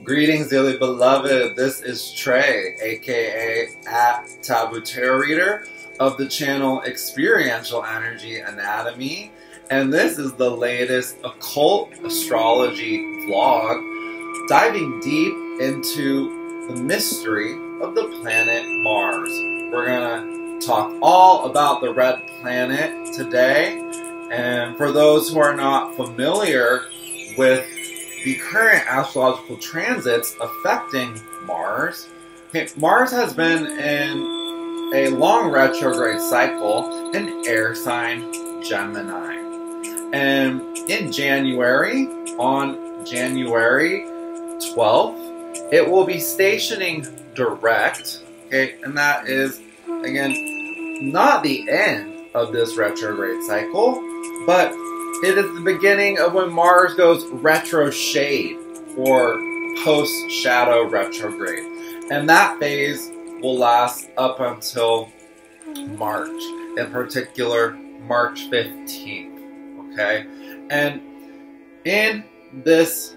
Greetings, dearly beloved. This is Trey, aka @Taboo Tarot Reader of the channel Experiential Energy Anatomy, and this is the latest occult astrology vlog, diving deep into the mystery of the planet Mars. We're gonna talk all about the red planet today, and for those who are not familiar with the current astrological transits affecting Mars, Mars has been in a long retrograde cycle in air sign Gemini. And in January, on January 12th, it will be stationing direct, okay, and that is, again, not the end of this retrograde cycle, but it is the beginning of when Mars goes retrograde, or post-shadow retrograde. And that phase will last up until March, in particular, March 15th, okay? And in this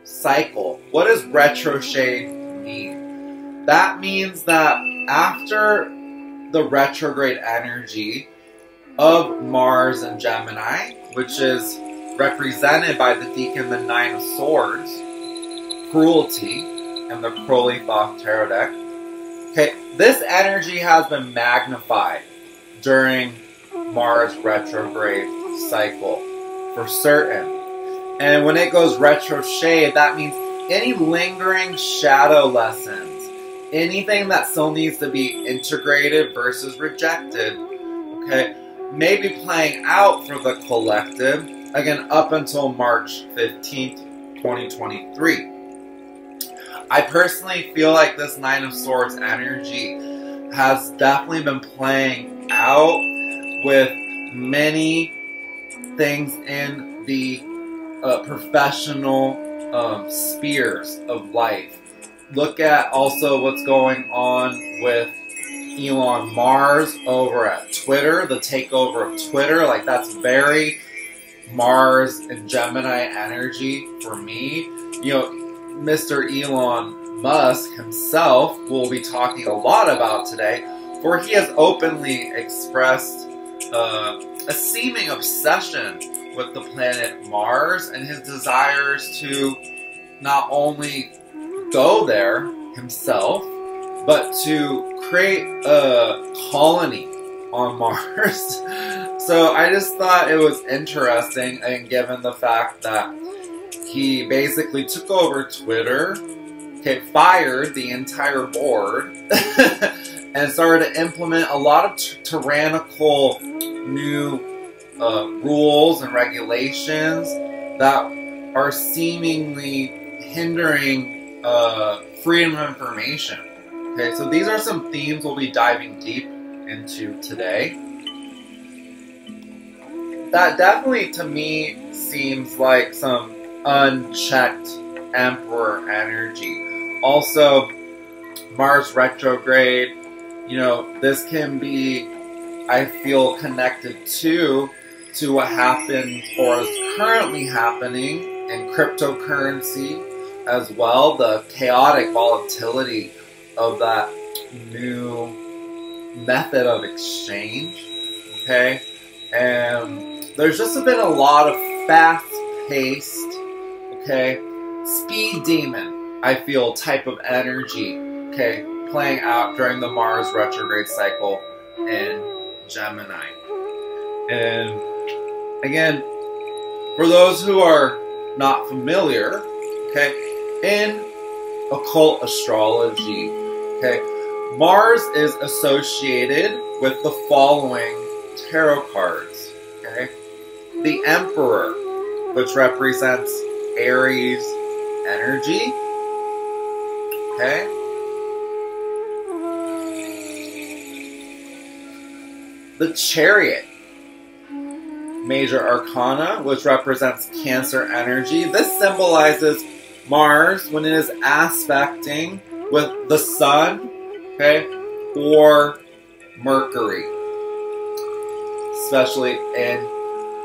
cycle, what does retrograde mean? That means that after the retrograde energy of Mars and Gemini, which is represented by the Deacon, the Nine of Swords, cruelty, and the Crowley-Thoth Tarot deck. Okay, this energy has been magnified during Mars retrograde cycle, for certain. And when it goes retrograde, that means any lingering shadow lessons, anything that still needs to be integrated versus rejected, okay, may be playing out for the collective, again, up until March 15th, 2023. I personally feel like this Nine of Swords energy has definitely been playing out with many things in the professional spheres of life. Look at also what's going on with Elon Mars over at Twitter, the takeover of Twitter. Like, that's very Mars and Gemini energy for me. You know, Mr. Elon Musk himself will be talking a lot about today, for he has openly expressed a seeming obsession with the planet Mars and his desires to not only go there himself, but to create a colony on Mars. So I just thought it was interesting, and given the fact that he basically took over Twitter, okay, fired the entire board, and started to implement a lot of tyrannical new rules and regulations that are seemingly hindering freedom of information. Okay, so these are some themes we'll be diving deep into today. That definitely, to me, seems like some unchecked Emperor energy. Also, Mars retrograde, you know, this can be, I feel, connected to what happened or is currently happening in cryptocurrency as well, the chaotic volatility of that new method of exchange, okay? And there's just been a lot of fast-paced, okay, speed demon, I feel, type of energy, okay, playing out during the Mars retrograde cycle in Gemini. And again, for those who are not familiar, okay, in occult astrology, okay, Mars is associated with the following tarot cards, okay? The Emperor, which represents Aries energy, okay? The Chariot, Major Arcana, which represents Cancer energy. This symbolizes Mars when it is aspecting with the Sun, okay, or Mercury, especially in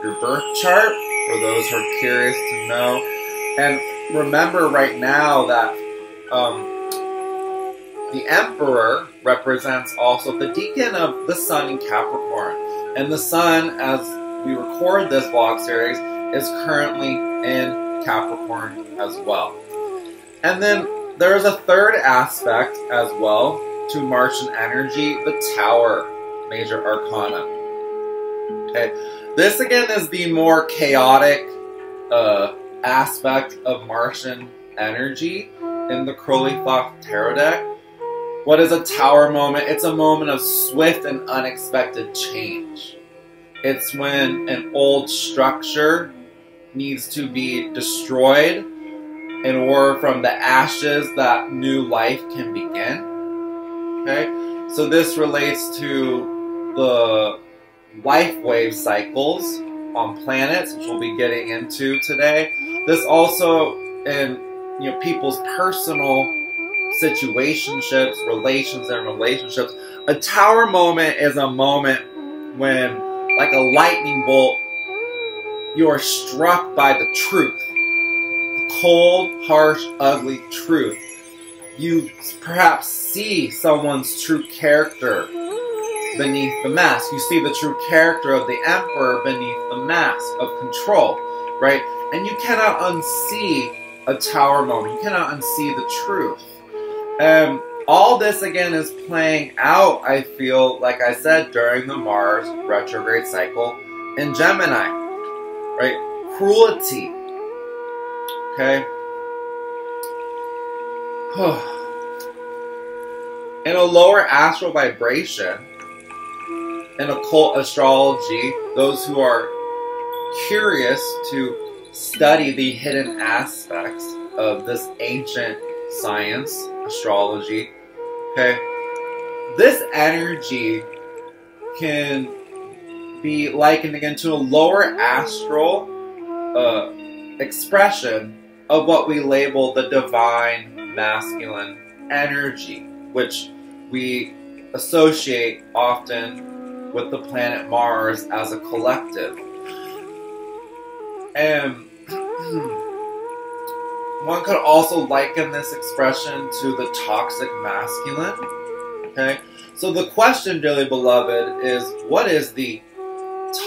your birth chart, for those who are curious to know. And remember right now that the Emperor represents also the decan of the Sun in Capricorn. And the Sun, as we record this vlog series, is currently in Capricorn as well. And then there is a third aspect as well to Martian energy, the Tower, Major Arcana. Okay, this again is the more chaotic aspect of Martian energy in the Crowley-Thoth Tarot deck. What is a Tower moment? It's a moment of swift and unexpected change. It's when an old structure needs to be destroyed in order from the ashes that new life can begin. Okay? So this relates to the life wave cycles on planets, which we'll be getting into today. This also in people's personal situationships, relations and relationships. A Tower moment is a moment when, like a lightning bolt, you are struck by the truth. The cold, harsh, ugly truth. You perhaps see someone's true character beneath the mask. You see the true character of the Emperor beneath the mask of control, right? And you cannot unsee a Tower moment. You cannot unsee the truth. All this, again, is playing out, I feel, like I said, during the Mars retrograde cycle in Gemini, right? Cruelty, okay? In a lower astral vibration, in occult astrology, those who are curious to study the hidden aspects of this ancient science, astrology, okay, this energy can be likened again to a lower astral expression of what we label the divine masculine energy, which we associate often with the planet Mars as a collective. And one could also liken this expression to the toxic masculine. Okay? So the question, dearly beloved, is what is the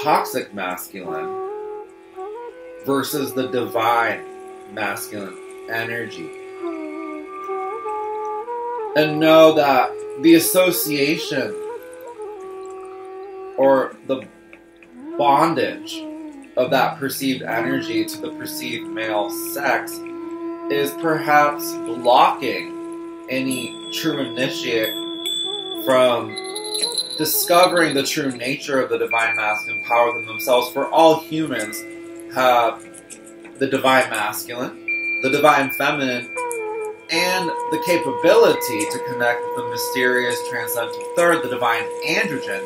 toxic masculine versus the divine masculine energy? And know that the association or the bondage of that perceived energy to the perceived male sex is perhaps blocking any true initiate from discovering the true nature of the divine masculine power within themselves. For all humans have the divine masculine, the divine feminine, and the capability to connect with the mysterious transcendental third, the divine androgen,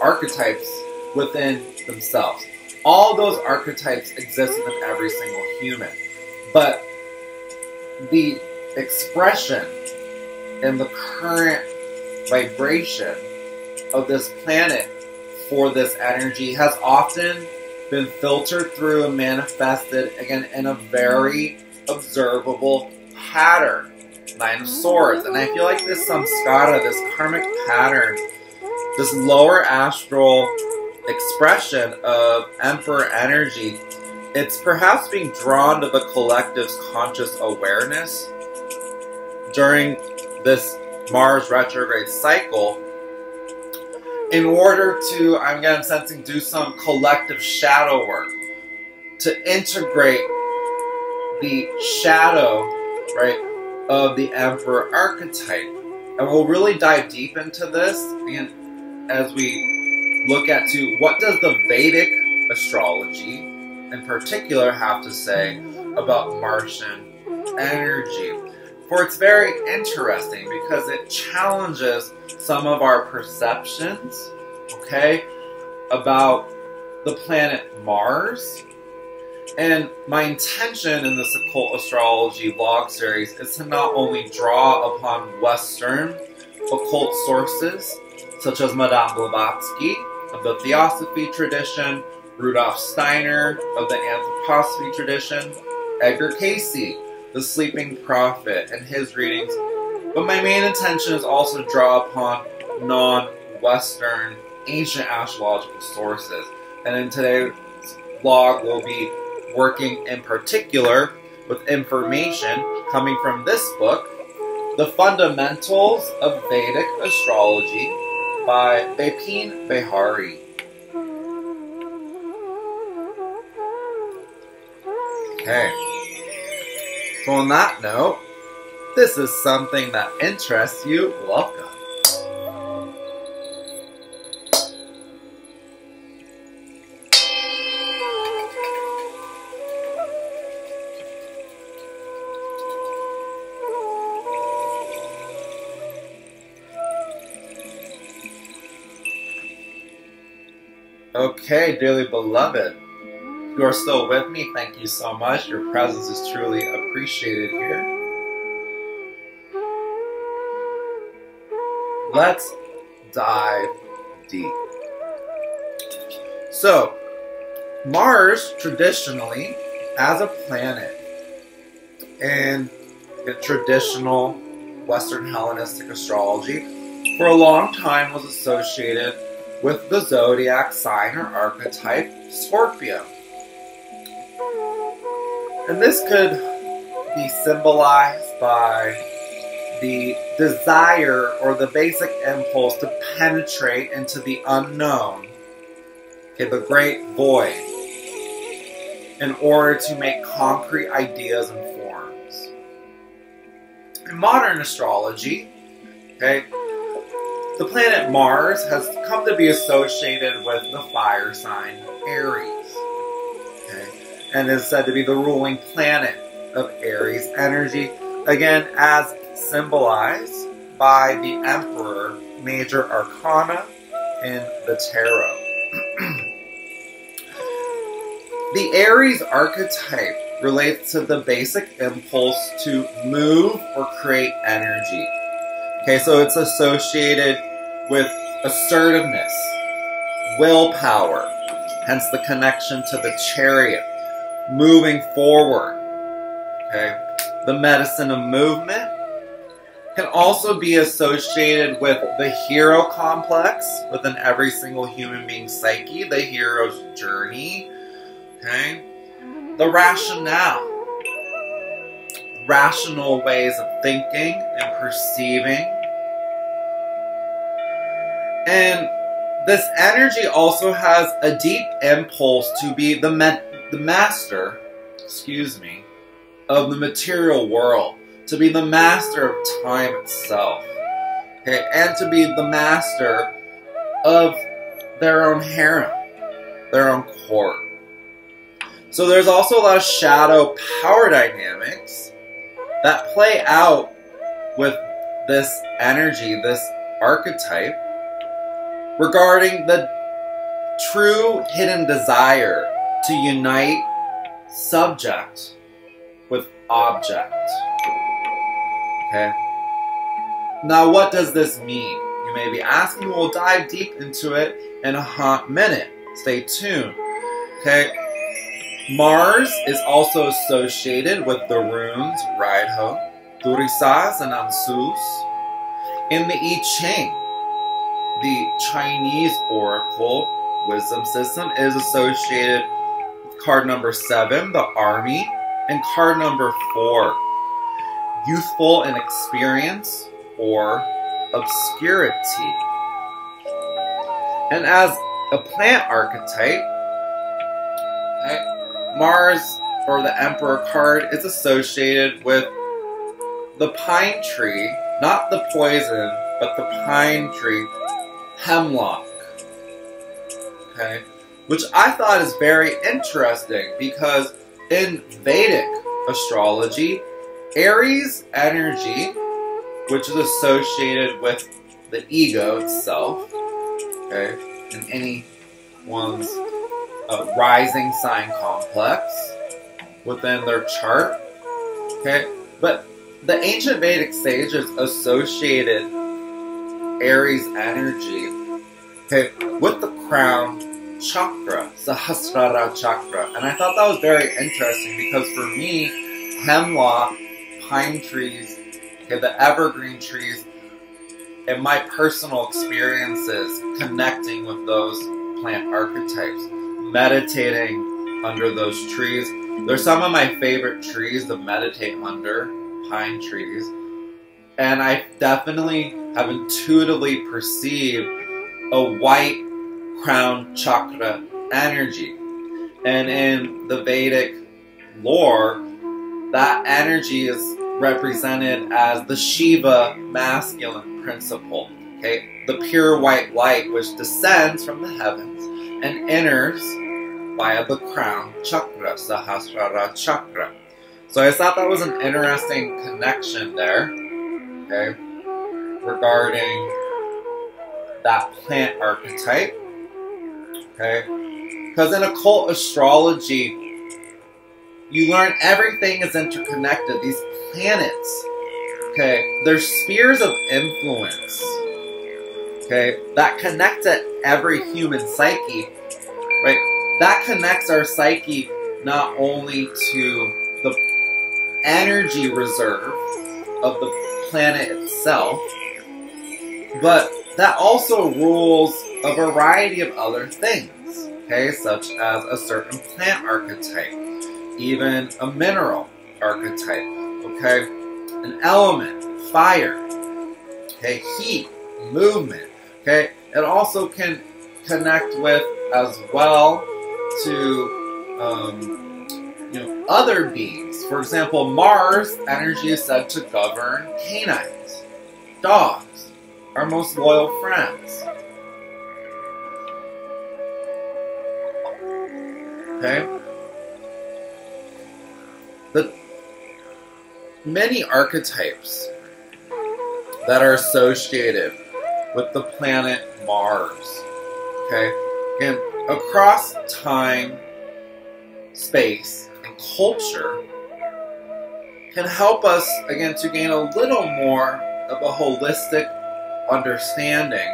archetypes within themselves. All those archetypes exist within every single human. But the expression and the current vibration of this planet for this energy has often been filtered through and manifested, again, in a very observable pattern. Nine of Swords. And I feel like this samskara, this karmic pattern, this lower astral expression of Emperor energy, it's perhaps being drawn to the collective's conscious awareness during this Mars retrograde cycle in order to, I'm again sensing, do some collective shadow work to integrate the shadow, right, of the Emperor archetype. And we'll really dive deep into this and as we look at what does the Vedic astrology in particular have to say about Martian energy. For it's very interesting because it challenges some of our perceptions, okay, about the planet Mars. And my intention in this occult astrology vlog series is to not only draw upon Western occult sources, such as Madame Blavatsky of the Theosophy tradition, Rudolf Steiner of the Anthroposophy tradition, Edgar Cayce, the Sleeping Prophet, and his readings. But my main intention is also to draw upon non-Western ancient astrological sources. And in today's vlog, we'll be working in particular with information coming from this book, The Fundamentals of Vedic Astrology by Bipin Behari. Okay, so on that note, this is something that interests you. Welcome. Okay, dearly beloved, if you are still with me, thank you so much. Your presence is truly appreciated here. Let's dive deep. So, Mars traditionally, as a planet, in traditional Western Hellenistic astrology, for a long time was associated with the zodiac sign or archetype Scorpio. And this could be symbolized by the desire or the basic impulse to penetrate into the unknown, okay, the great void, in order to make concrete ideas and forms. In modern astrology, okay, the planet Mars has come to be associated with the fire sign Aries, okay, and is said to be the ruling planet of Aries energy, again as symbolized by the Emperor, major arcana in the tarot. The Aries archetype relates to the basic impulse to move or create energy. Okay, so it's associated with assertiveness, willpower, hence the connection to the chariot, moving forward. Okay, the medicine of movement can also be associated with the hero complex within every single human being's psyche, the hero's journey. Okay, the rational ways of thinking and perceiving. And this energy also has a deep impulse to be the master, of the material world, to be the master of time itself, okay, and to be the master of their own harem, their own court. So there's also a lot of shadow power dynamics that play out with this energy, this archetype, regarding the true hidden desire to unite subject with object. Okay? Now, what does this mean? You may be asking. We'll dive deep into it in a hot minute. Stay tuned. Okay? Mars is also associated with the runes Raidho, Turisas, and Ansus. In the I Ching, the Chinese oracle wisdom system is associated with card number 7, the Army, and card number 4, youthful in experience or obscurity. And as a plant archetype, okay, Mars, or the Emperor card, is associated with the pine tree, not the poison, but the pine tree, hemlock, okay, which I thought is very interesting because in Vedic astrology, Aries energy, which is associated with the ego itself, okay, in anyone's rising sign complex within their chart, okay, but the ancient Vedic sages associated Aries energy, okay, with the crown chakra, Sahasrara chakra. And I thought that was very interesting because for me, hemlock, pine trees, okay, the evergreen trees, and my personal experiences connecting with those plant archetypes, meditating under those trees. They're some of my favorite trees to meditate under, pine trees. And I definitely have intuitively perceived a white crown chakra energy. And in the Vedic lore, that energy is represented as the Shiva masculine principle. Okay, the pure white light which descends from the heavens and enters via the crown chakra, Sahasrara chakra. So I thought that was an interesting connection there, okay, regarding that plant archetype, okay? Because in occult astrology, you learn everything is interconnected. These planets, okay, they're spheres of influence, okay, that connect to every human psyche, right? That connects our psyche not only to the energy reserve of the planet itself, but that also rules a variety of other things, okay, such as a certain plant archetype, even a mineral archetype, okay, an element, fire, okay, heat, movement, okay. It also can connect with as well to other beings. For example, Mars energy is said to govern canines, dogs, our most loyal friends. Okay? The many archetypes that are associated with the planet Mars, okay, and across time, space, and culture can help us, again, to gain a little more of a holistic understanding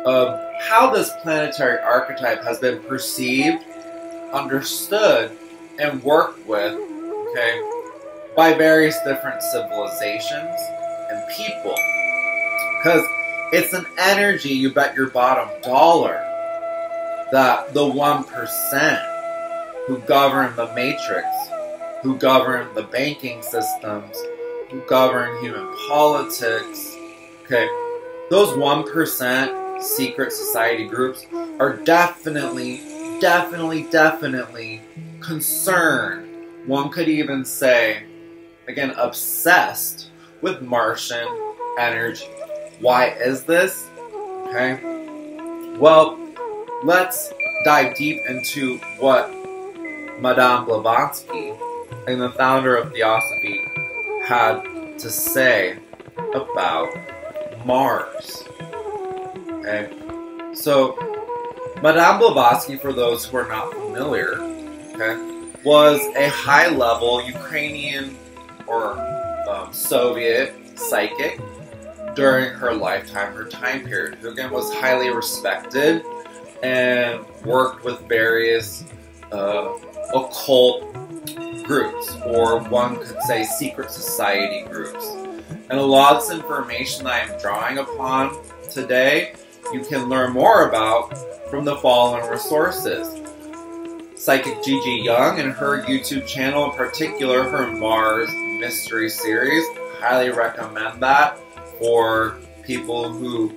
of how this planetary archetype has been perceived, understood, and worked with, okay, by various different civilizations and people. Because it's an energy, you bet your bottom dollar, that the 1% who govern the matrix, who govern the banking systems, who govern human politics, okay, those 1% secret society groups are definitely concerned. One could even say, again, obsessed with Martian energy. Why is this? Okay. Well, let's dive deep into what Madame Blavatsky, and the founder of Theosophy, had to say about Mars. Okay. So, Madame Blavatsky, for those who are not familiar, okay, was a high-level Ukrainian or Soviet psychic during her lifetime, her time period, who again was highly respected and worked with various occult groups, or one could say secret society groups. And a lot of this information that I am drawing upon today, you can learn more about from the following resources. Psychic Gigi Young and her YouTube channel, in particular her Mars Mystery Series. Highly recommend that for people who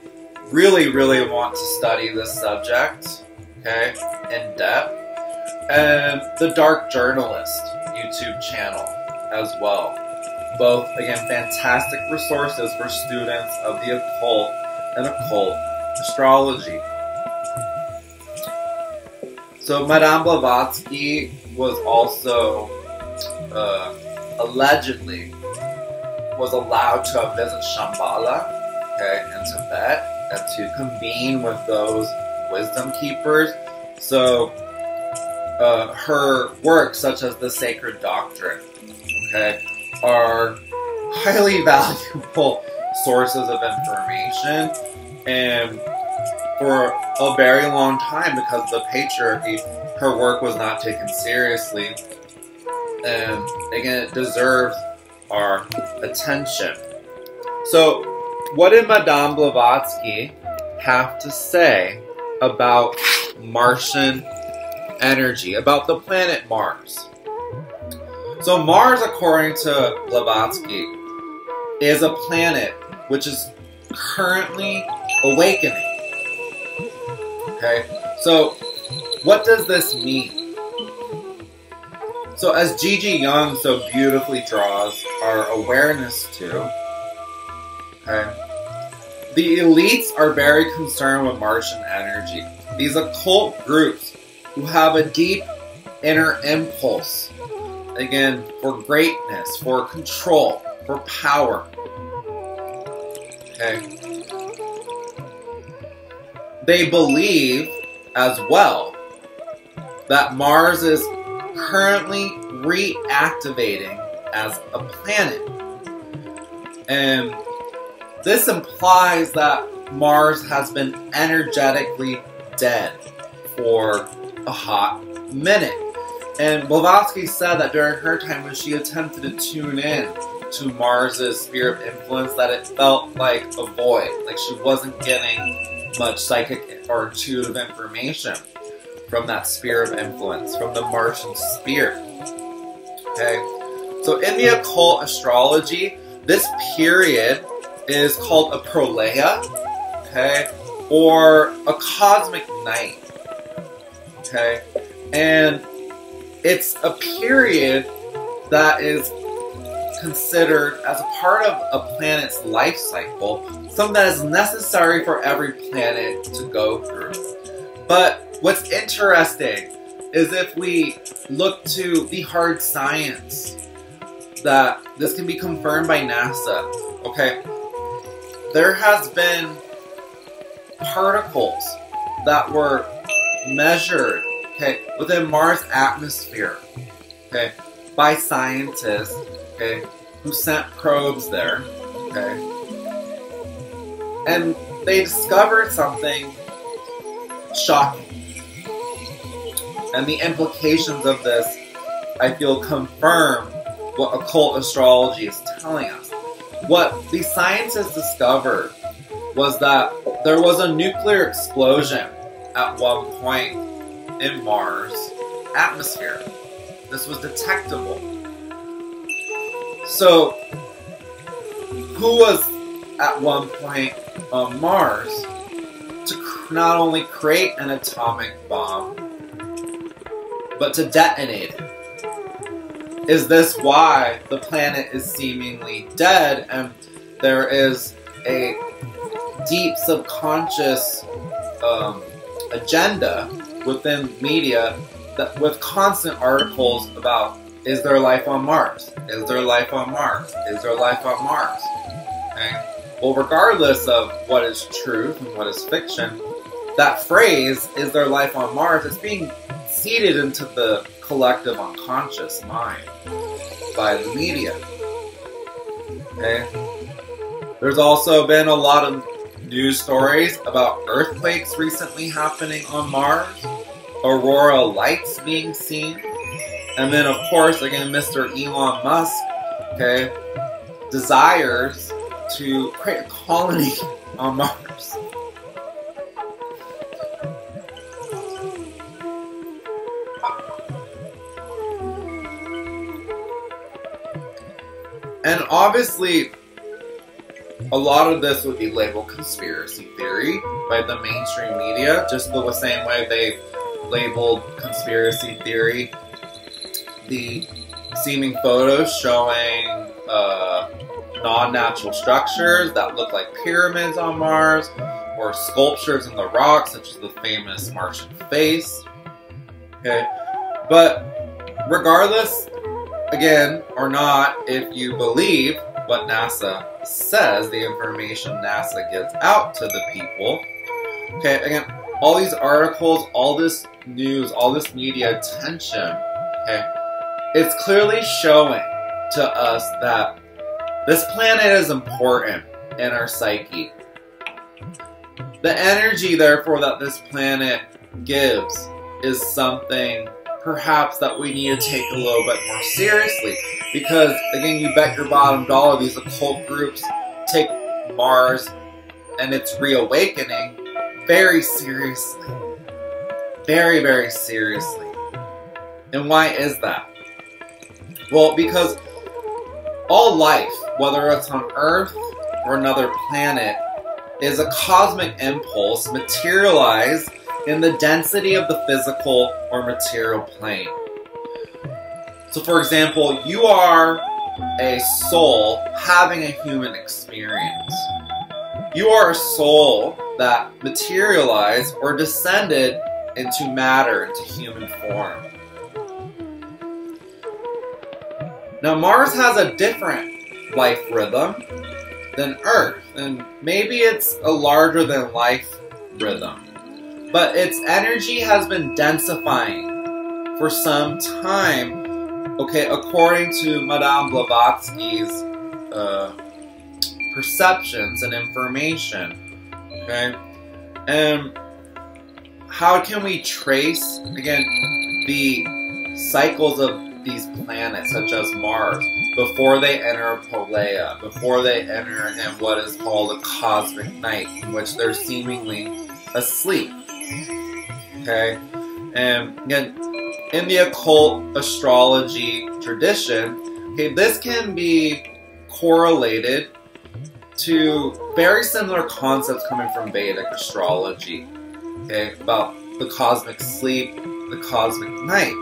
really want to study this subject, okay, in depth. And the Dark Journalist YouTube channel as well. Both, again, fantastic resources for students of the occult and occult astrology. So Madame Blavatsky was also allegedly was allowed to visit Shambhala, okay, in Tibet, and to convene with those wisdom keepers. So her works, such as the Sacred Doctrine, okay, are highly valuable sources of information. And for a very long time because of the patriarchy. Her work was not taken seriously. And again, it deserves our attention. So, what did Madame Blavatsky have to say about Martian energy, about the planet Mars? So Mars, according to Blavatsky, is a planet which is currently awakening. Okay, so what does this mean? So as Gigi Young so beautifully draws our awareness to, okay, the elites are very concerned with Martian energy. These occult groups who have a deep inner impulse, again, for greatness, for control, for power. Okay. They believe as well that Mars is currently reactivating as a planet. And this implies that Mars has been energetically dead for a hot minute. And Blavatsky said that during her time when she attempted to tune in to Mars's sphere of influence, that it felt like a void, like she wasn't getting much psychic or intuitive information from that sphere of influence, from the Martian sphere. Okay, so in the occult astrology, this period is called a proleya, okay, or a cosmic night, okay, and it's a period that is considered as a part of a planet's life cycle, something that is necessary for every planet to go through. But what's interesting is if we look to the hard science, that this can be confirmed by NASA, okay? There has been particles that were measured, okay, within Mars' atmosphere, okay, by scientists, okay, who sent probes there, okay, and they discovered something shocking. And the implications of this, I feel, confirm what occult astrology is telling us. What the scientists discovered was that there was a nuclear explosion at one point in Mars' atmosphere. This was detectable. So, who was at one point on Mars to not only create an atomic bomb, but to detonate it? Is this why the planet is seemingly dead and there is a deep subconscious agenda within media that with constant articles about, is there life on Mars? Is there life on Mars? Is there life on Mars? Okay? Well, regardless of what is truth and what is fiction, that phrase, is there life on Mars, is being seeded into the collective unconscious mind by the media. Okay? There's also been a lot of news stories about earthquakes recently happening on Mars, aurora lights being seen, and then of course, again, Mr. Elon Musk, okay, desires to create a colony on Mars. And obviously, a lot of this would be labeled conspiracy theory by the mainstream media, just the same way they labeled conspiracy theory the seeming photos showing non-natural structures that look like pyramids on Mars, or sculptures in the rocks, such as the famous Martian face. Okay, but regardless, again, or not, if you believe what NASA says, the information NASA gives out to the people, okay, again, all these articles, all this news, all this media attention, okay, it's clearly showing to us that this planet is important in our psyche. The energy, therefore, that this planet gives is something perhaps that we need to take a little bit more seriously. Because, again, you bet your bottom dollar these occult groups take Mars and its reawakening very seriously. Very, very seriously. And why is that? Well, because all life, whether it's on Earth or another planet, is a cosmic impulse materialized in the density of the physical or material plane. So, for example, you are a soul having a human experience. You are a soul that materialized or descended into matter, into human form. Now, Mars has a different life rhythm than Earth, and maybe it's a larger than life rhythm, but its energy has been densifying for some time, okay, according to Madame Blavatsky's perceptions and information, okay? And how can we trace, again, the cycles of these planets, such as Mars, before they enter Polea, before they enter in what is called a cosmic night, in which they're seemingly asleep, okay? And again, in the occult astrology tradition, okay, this can be correlated to very similar concepts coming from Vedic astrology, okay, about the cosmic sleep, the cosmic night.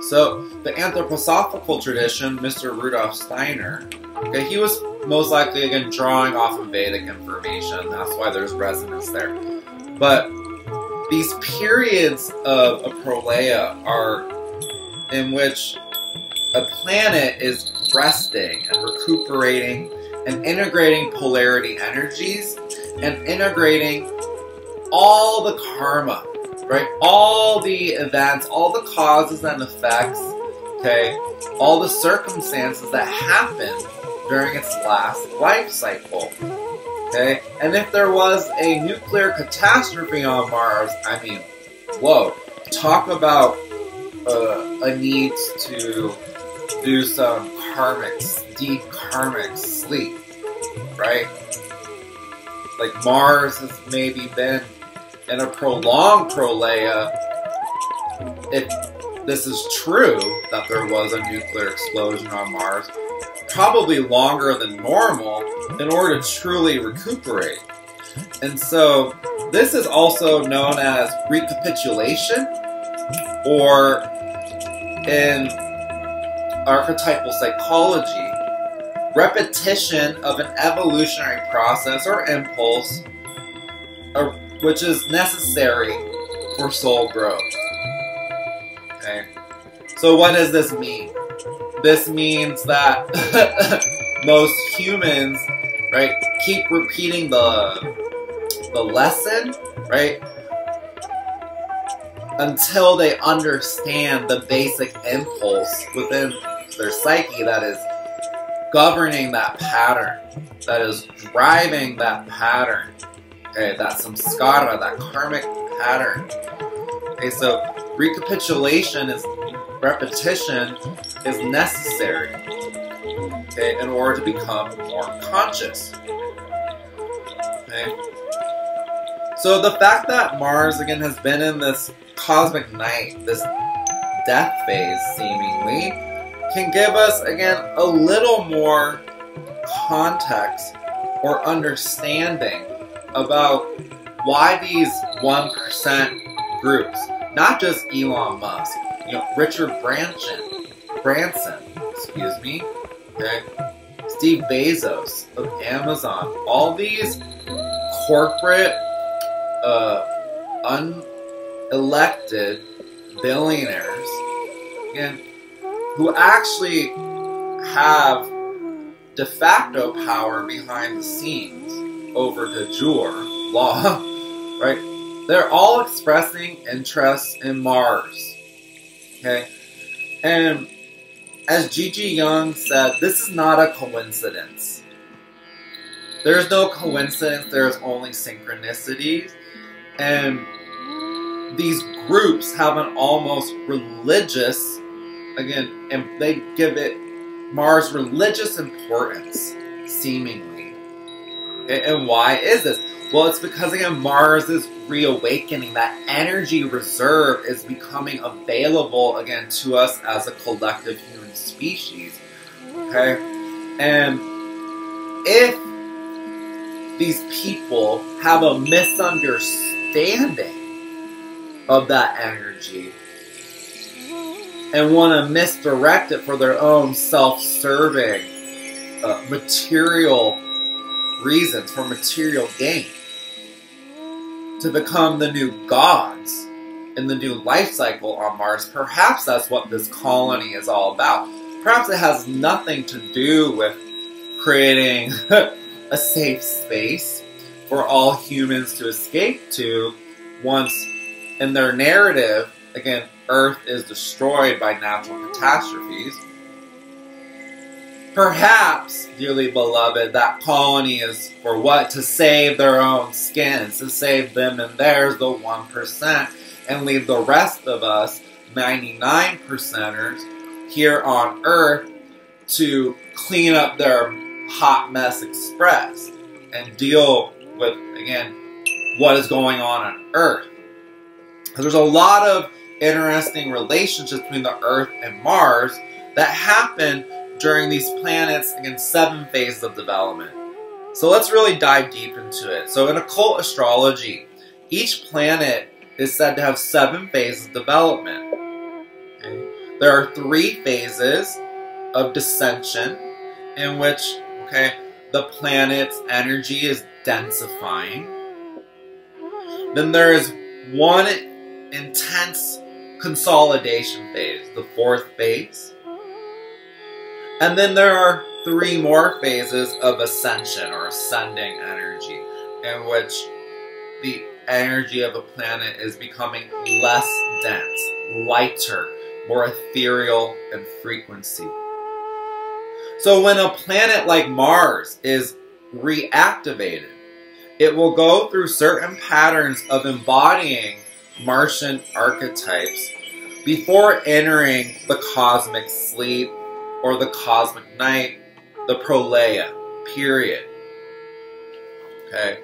So, the anthroposophical tradition, Mr. Rudolf Steiner, okay, he was most likely, again, drawing off of Vedic information. That's why there's resonance there. But these periods of a prolea are in which a planet is resting and recuperating and integrating polarity energies and integrating all the karma, right? All the events, all the causes and effects, okay? All the circumstances that happen during its last life cycle, okay? And if there was a nuclear catastrophe on Mars, I mean, whoa, talk about a need to do some deep karmic sleep, right? Like Mars has maybe been in a prolonged prolea, if this is true that there was a nuclear explosion on Mars, probably longer than normal in order to truly recuperate. And so this is also known as recapitulation, or in archetypal psychology, repetition of an evolutionary process or impulse, which is necessary for soul growth. Okay? So what does this mean? This means that most humans, right, keep repeating the lesson, right, until they understand the basic impulse within their psyche that is governing that pattern, that is driving that pattern. Okay, that samskara, that karmic pattern. Okay, so repetition is necessary, okay, in order to become more conscious. Okay? So the fact that Mars, again, has been in this cosmic night, this death phase, seemingly, can give us, again, a little more context or understanding about why these 1% groups, not just Elon Musk, you know, Richard Branson, excuse me, okay, Steve Bezos of Amazon, all these corporate, unelected billionaires, again, who actually have de facto power behind the scenes over de jure law, right? They're all expressing interest in Mars, okay? And as Gigi Young said, this is not a coincidence. there's no coincidence, there's only synchronicities. And these groups have an almost religious, again, and they give it Mars religious importance, seemingly. And why is this? Well, it's because, again, Mars is reawakening. That energy reserve is becoming available, again, to us as a collective human species. Okay? And if these people have a misunderstanding of that energy and want to misdirect it for their own self-serving material reasons, for material gain, to become the new gods in the new life cycle on Mars, perhaps that's what this colony is all about. Perhaps it has nothing to do with creating a safe space for all humans to escape to once, in their narrative, again, Earth is destroyed by natural catastrophes. Perhaps, dearly beloved, that colony is for what? To save their own skins, to save them and theirs, the 1%, and leave the rest of us, 99%ers, here on Earth to clean up their hot mess express and deal with, again, what is going on Earth. There's a lot of interesting relationships between the Earth and Mars that happen during these planets, again, 7 phases of development. So let's really dive deep into it. So in occult astrology, each planet is said to have 7 phases of development. Okay? There are 3 phases of descension in which, okay, the planet's energy is densifying. Then there is one intense consolidation phase, the 4th phase. And then there are 3 more phases of ascension or ascending energy, in which the energy of a planet is becoming less dense, lighter, more ethereal in frequency. So when a planet like Mars is reactivated, it will go through certain patterns of embodying Martian archetypes before entering the cosmic sleep or the cosmic night, the prolaya period. Okay?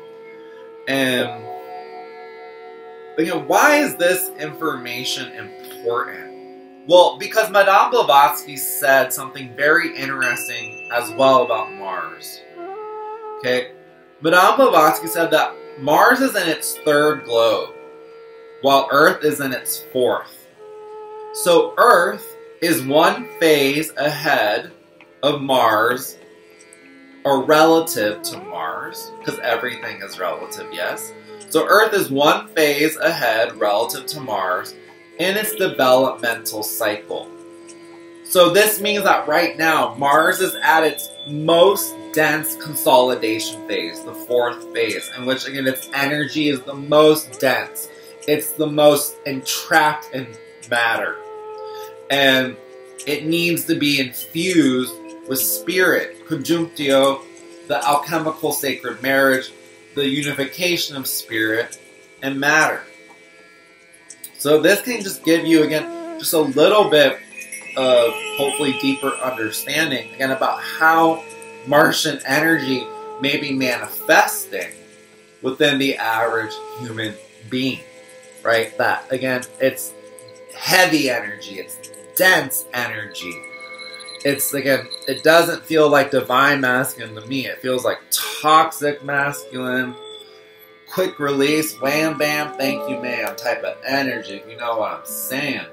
And again, why is this information important? Well, because Madame Blavatsky said something very interesting as well about Mars. Okay? Madame Blavatsky said that Mars is in its 3rd globe, while Earth is in its 4th. So Earth is 1 phase ahead of Mars, or relative to Mars, because everything is relative, yes? So Earth is 1 phase ahead relative to Mars in its developmental cycle. So this means that right now, Mars is at its most dense consolidation phase, the 4th phase, in which, again, its energy is the most dense. It's the most entrapped in matter. And it needs to be infused with spirit, conjunctio, the alchemical sacred marriage, the unification of spirit and matter. So this can just give you, again, just a little bit of hopefully deeper understanding, again, about how Martian energy may be manifesting within the average human being, right? That, again, it's heavy energy, it's dense energy. It's, again, it doesn't feel like divine masculine to me. It feels like toxic masculine, quick release, wham bam, thank you ma'am type of energy, if you know what I'm saying.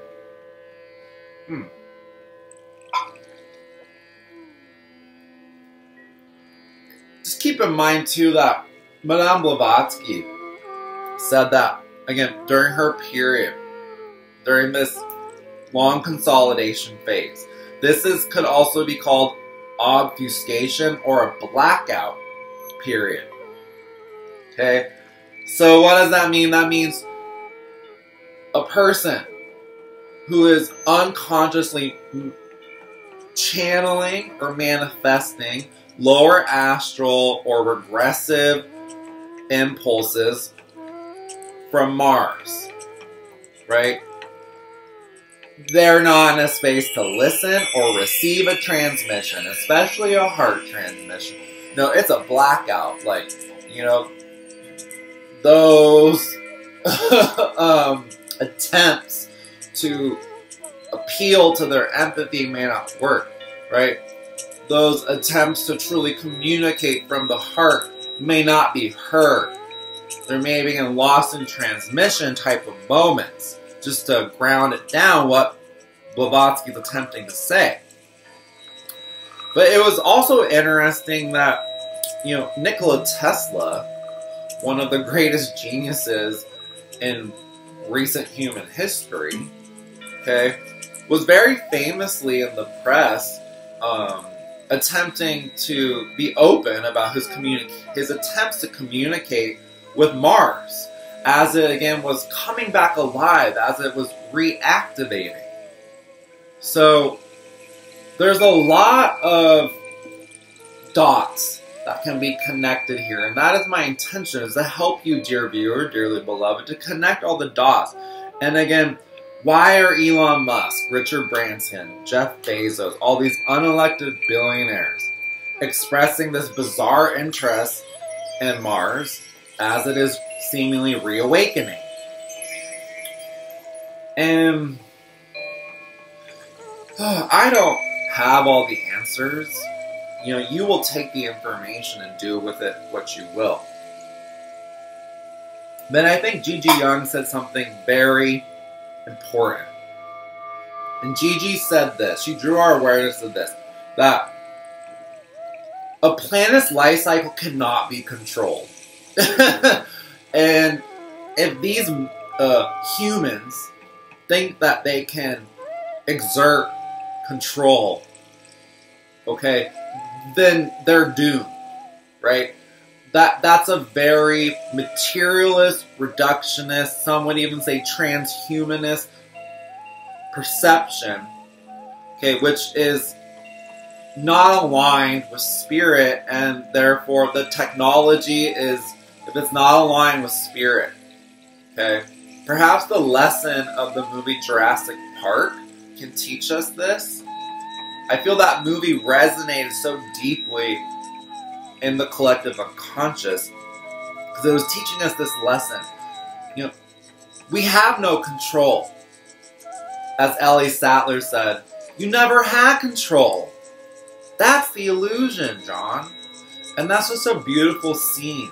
Just keep in mind, too, that Madame Blavatsky said that, again, during her period, during this long consolidation phase, could also be called obfuscation or a blackout period. Okay? So what does that mean? That means a person who is unconsciously channeling or manifesting lower astral or regressive impulses from Mars, right? They're not in a space to listen or receive a transmission, especially a heart transmission. No, it's a blackout. Like, you know, those attempts to appeal to their empathy may not work, right? Those attempts to truly communicate from the heart may not be heard. There may be a lost in transmission type of moments, just to ground it down what Blavatsky's attempting to say. But it was also interesting that, you know, Nikola Tesla, one of the greatest geniuses in recent human history, okay, was very famously in the press attempting to be open about his attempts to communicate with Mars, as it again was coming back alive, as it was reactivating. So there's a lot of dots that can be connected here, and that is my intention, is to help you, dear viewer, dearly beloved, to connect all the dots. And again, why are Elon Musk, Richard Branson, Jeff Bezos, all these unelected billionaires expressing this bizarre interest in Mars as it is seemingly reawakening? And I don't have all the answers. You know, you will take the information and do with it what you will. But I think Gigi Young said something very important. And Gigi said this, she drew our awareness to this, that a planet's life cycle cannot be controlled. And if these humans think that they can exert control, okay, then they're doomed, right? That's a very materialist, reductionist, some would even say transhumanist perception, okay, which is not aligned with spirit, and therefore the technology is, if it's not aligned with spirit, okay, perhaps the lesson of the movie Jurassic Park can teach us this. I feel that movie resonated so deeply in the collective unconscious because it was teaching us this lesson. You know, we have no control. As Ellie Sattler said, you never had control. That's the illusion, John. And that's just a beautiful scene,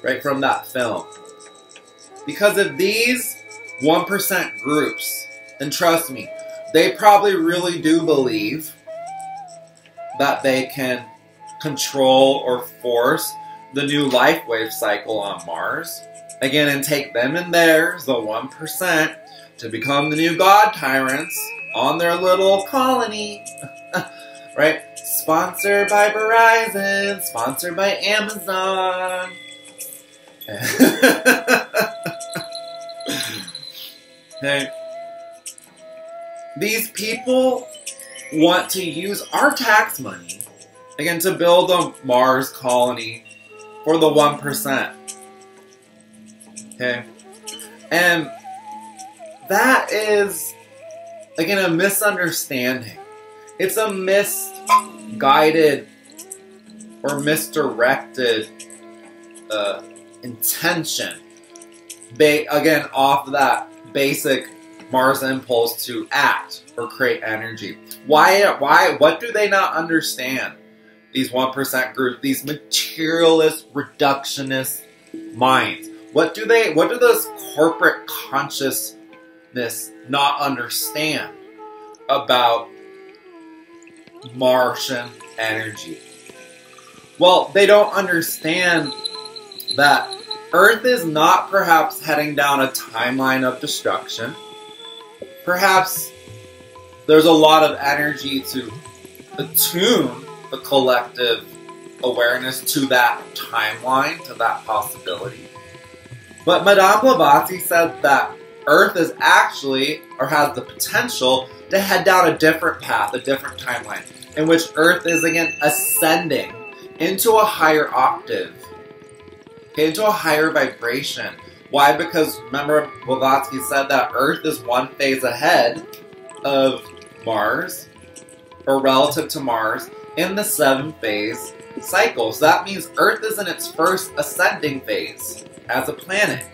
right, from that film. Because if these 1% groups, and trust me, they probably really do believe that they can control or force the new life wave cycle on Mars. Again, and take them and theirs, the 1%, to become the new god tyrants on their little colony. Right? Sponsored by Verizon, sponsored by Amazon. Hey. These people want to use our tax money, again, to build a Mars colony for the 1%. Okay? And that is, again, a misunderstanding. It's a misguided or misdirected intention. Again, off of that basic Mars impulse to act or create energy. What do they not understand? These 1% groups, these materialist, reductionist minds. What do those corporate consciousness not understand about Martian energy? Well, they don't understand that Earth is not perhaps heading down a timeline of destruction. Perhaps there's a lot of energy to attune the collective awareness to that timeline, to that possibility. But Madame Blavatsky said that Earth is actually, or has the potential, to head down a different path, a different timeline. in which Earth is again ascending into a higher octave, okay, into a higher vibration. Why? Because remember Blavatsky said that Earth is one phase ahead of Mars, or relative to Mars, in the 7-phase cycle. So that means Earth is in its first ascending phase as a planet.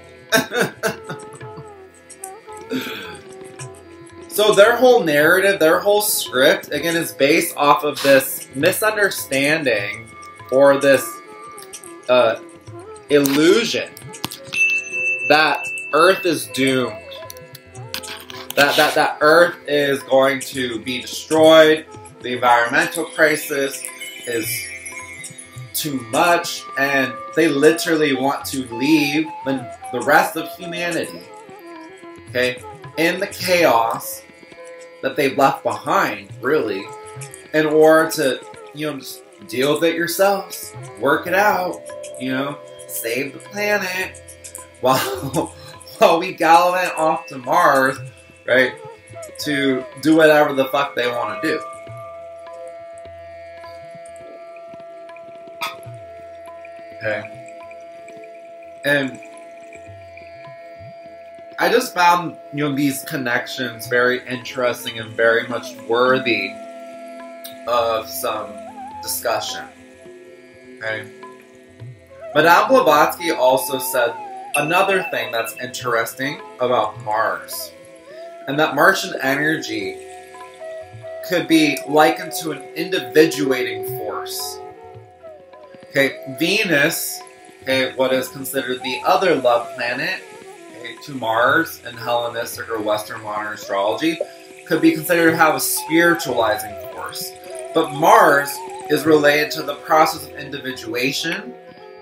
So their whole narrative, their whole script, again, is based off of this misunderstanding or this illusion that Earth is doomed. That Earth is going to be destroyed. The environmental crisis is too much, and they literally want to leave the rest of humanity, okay, in the chaos that they've left behind, really, in order to, just deal with it yourselves, work it out, save the planet, while we gallivant off to Mars, right, to do whatever the fuck they want to do. Okay. And I just found, these connections very interesting and very much worthy of some discussion. Okay. Madame Blavatsky also said another thing that's interesting about Mars, and that Martian energy could be likened to an individuating force. Okay, Venus, okay, what is considered the other love planet, okay, to Mars in Hellenistic or Western Modern Astrology, could be considered to have a spiritualizing force. But Mars is related to the process of individuation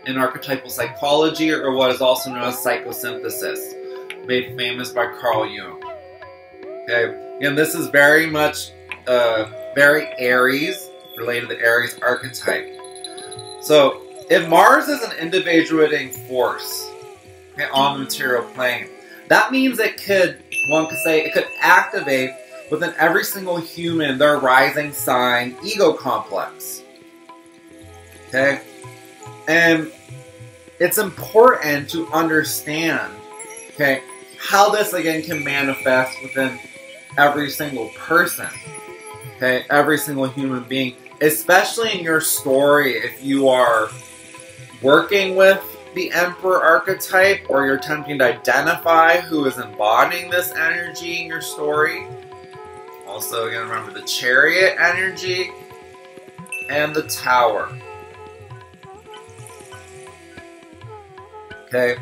in archetypal psychology, or what is also known as psychosynthesis, made famous by Carl Jung. Okay, and this is very much, very Aries, related to the Aries archetype. So, if Mars is an individuating force, okay, on the material plane, that means it could, one could say, it could activate within every single human their rising sign ego complex. Okay? And it's important to understand, okay, how this again can manifest within every single person, okay, every single human being, especially in your story if you are working with the Emperor archetype or you're attempting to identify who is embodying this energy in your story. Also, again, remember the Chariot energy and the Tower. Okay.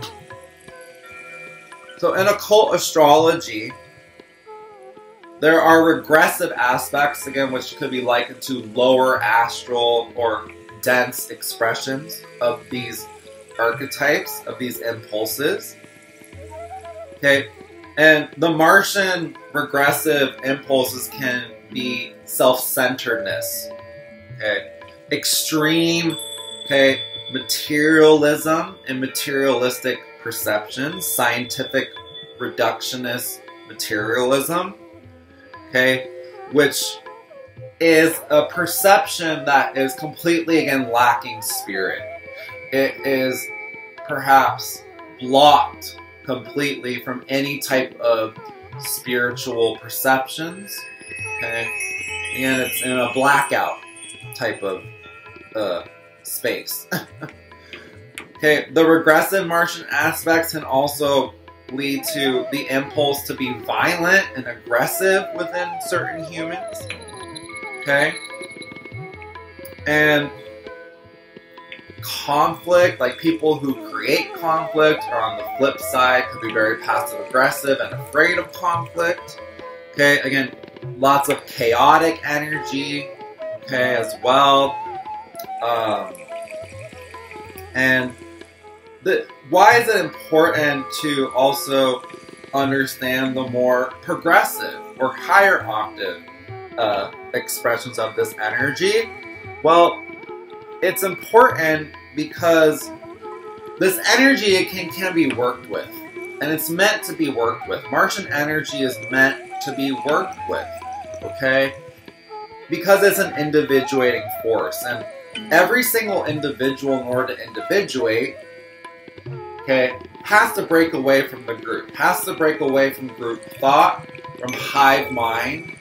So in occult astrology, there are regressive aspects, again, which could be likened to lower astral or dense expressions of these archetypes, of these impulses. Okay, and the Martian regressive impulses can be self-centeredness, okay, extreme, okay, materialism and materialistic perceptions, scientific reductionist materialism, okay, which is a perception that is completely, again, lacking spirit. It is perhaps blocked completely from any type of spiritual perceptions, okay, and it's in a blackout type of space. Okay, the regressive Martian aspects can also lead to the impulse to be violent and aggressive within certain humans. Okay? And conflict, like people who create conflict, or on the flip side, could be very passive-aggressive and afraid of conflict. Okay, again, lots of chaotic energy, okay, as well. And why is it important to also understand the more progressive or higher octave expressions of this energy? Well, it's important because this energy, it can be worked with. And it's meant to be worked with. Martian energy is meant to be worked with. Okay? because it's an individuating force. And every single individual, in order to individuate, okay, has to break away from the group, has to break away from group thought, from hive mind.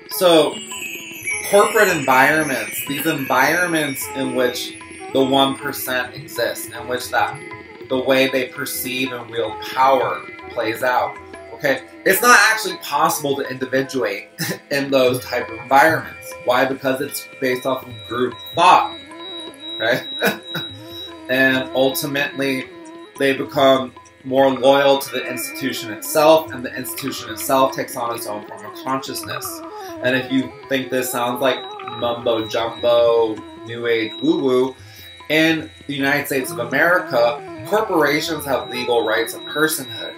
So corporate environments, these environments in which the 1% exists, in which the way they perceive and wield power plays out. Okay, it's not actually possible to individuate in those type of environments. Why? Because it's based off of group thought, right? And ultimately, they become more loyal to the institution itself, and the institution itself takes on its own form of consciousness. And if you think this sounds like mumbo jumbo, new age woo-woo, in the United States of America, corporations have legal rights of personhood.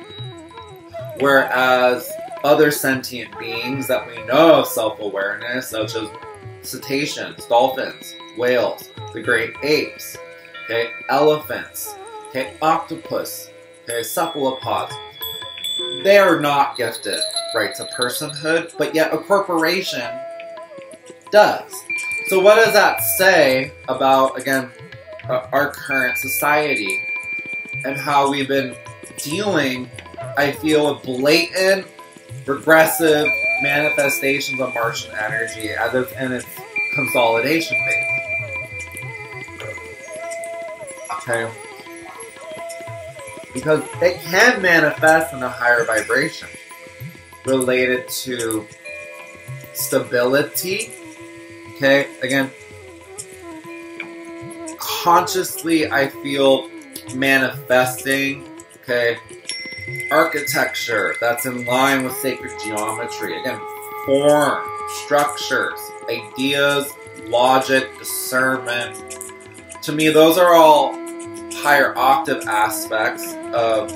Whereas other sentient beings that we know of self-awareness, such as cetaceans, dolphins, whales, the great apes, okay, elephants, okay, octopus, okay, cephalopods, they are not gifted rights of personhood, but yet a corporation does. So what does that say about, again, our current society and how we've been dealing, I feel, with blatant, regressive manifestations of Martian energy as it's in its consolidation phase? Okay. Because it can manifest in a higher vibration related to stability. Okay, again, consciously I feel manifesting, okay, architecture that's in line with sacred geometry. Again, form, structures, ideas, logic, discernment. To me, those are all higher octave aspects of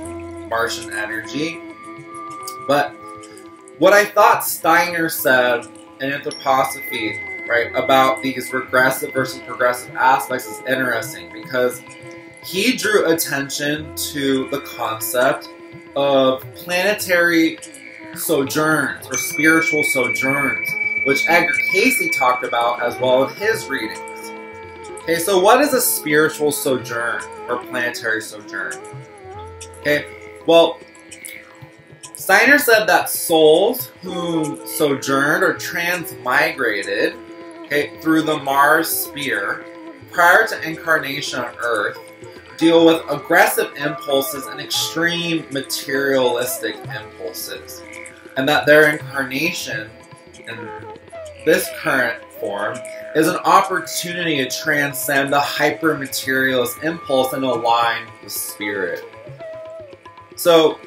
Martian energy. But what I thought Steiner said in Anthroposophy, right, about these regressive versus progressive aspects is interesting, because he drew attention to the concept of planetary sojourns or spiritual sojourns, which Edgar Casey talked about as well in his readings. Okay, so what is a spiritual sojourn or planetary sojourn? Okay, well, Steiner said that souls who sojourned or transmigrated, okay, through the Mars sphere prior to incarnation on Earth deal with aggressive impulses and extreme materialistic impulses, and that their incarnation in this current form is an opportunity to transcend the hyper-materialist impulse and align with spirit. So,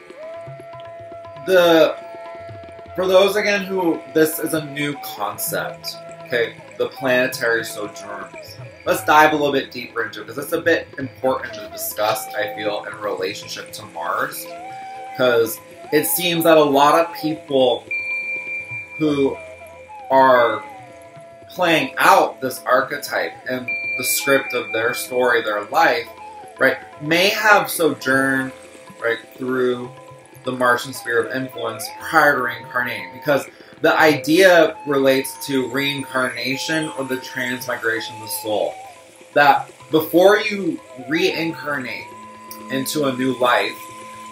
for those again who this is a new concept, okay, the planetary sojourns. Let's dive a little bit deeper into it, because it's a bit important to discuss, I feel, in relationship to Mars. Because it seems that a lot of people who are playing out this archetype and the script of their story, their life, right, may have sojourned, right, through the Martian sphere of influence prior to reincarnating, because the idea relates to reincarnation or the transmigration of the soul. That before you reincarnate into a new life,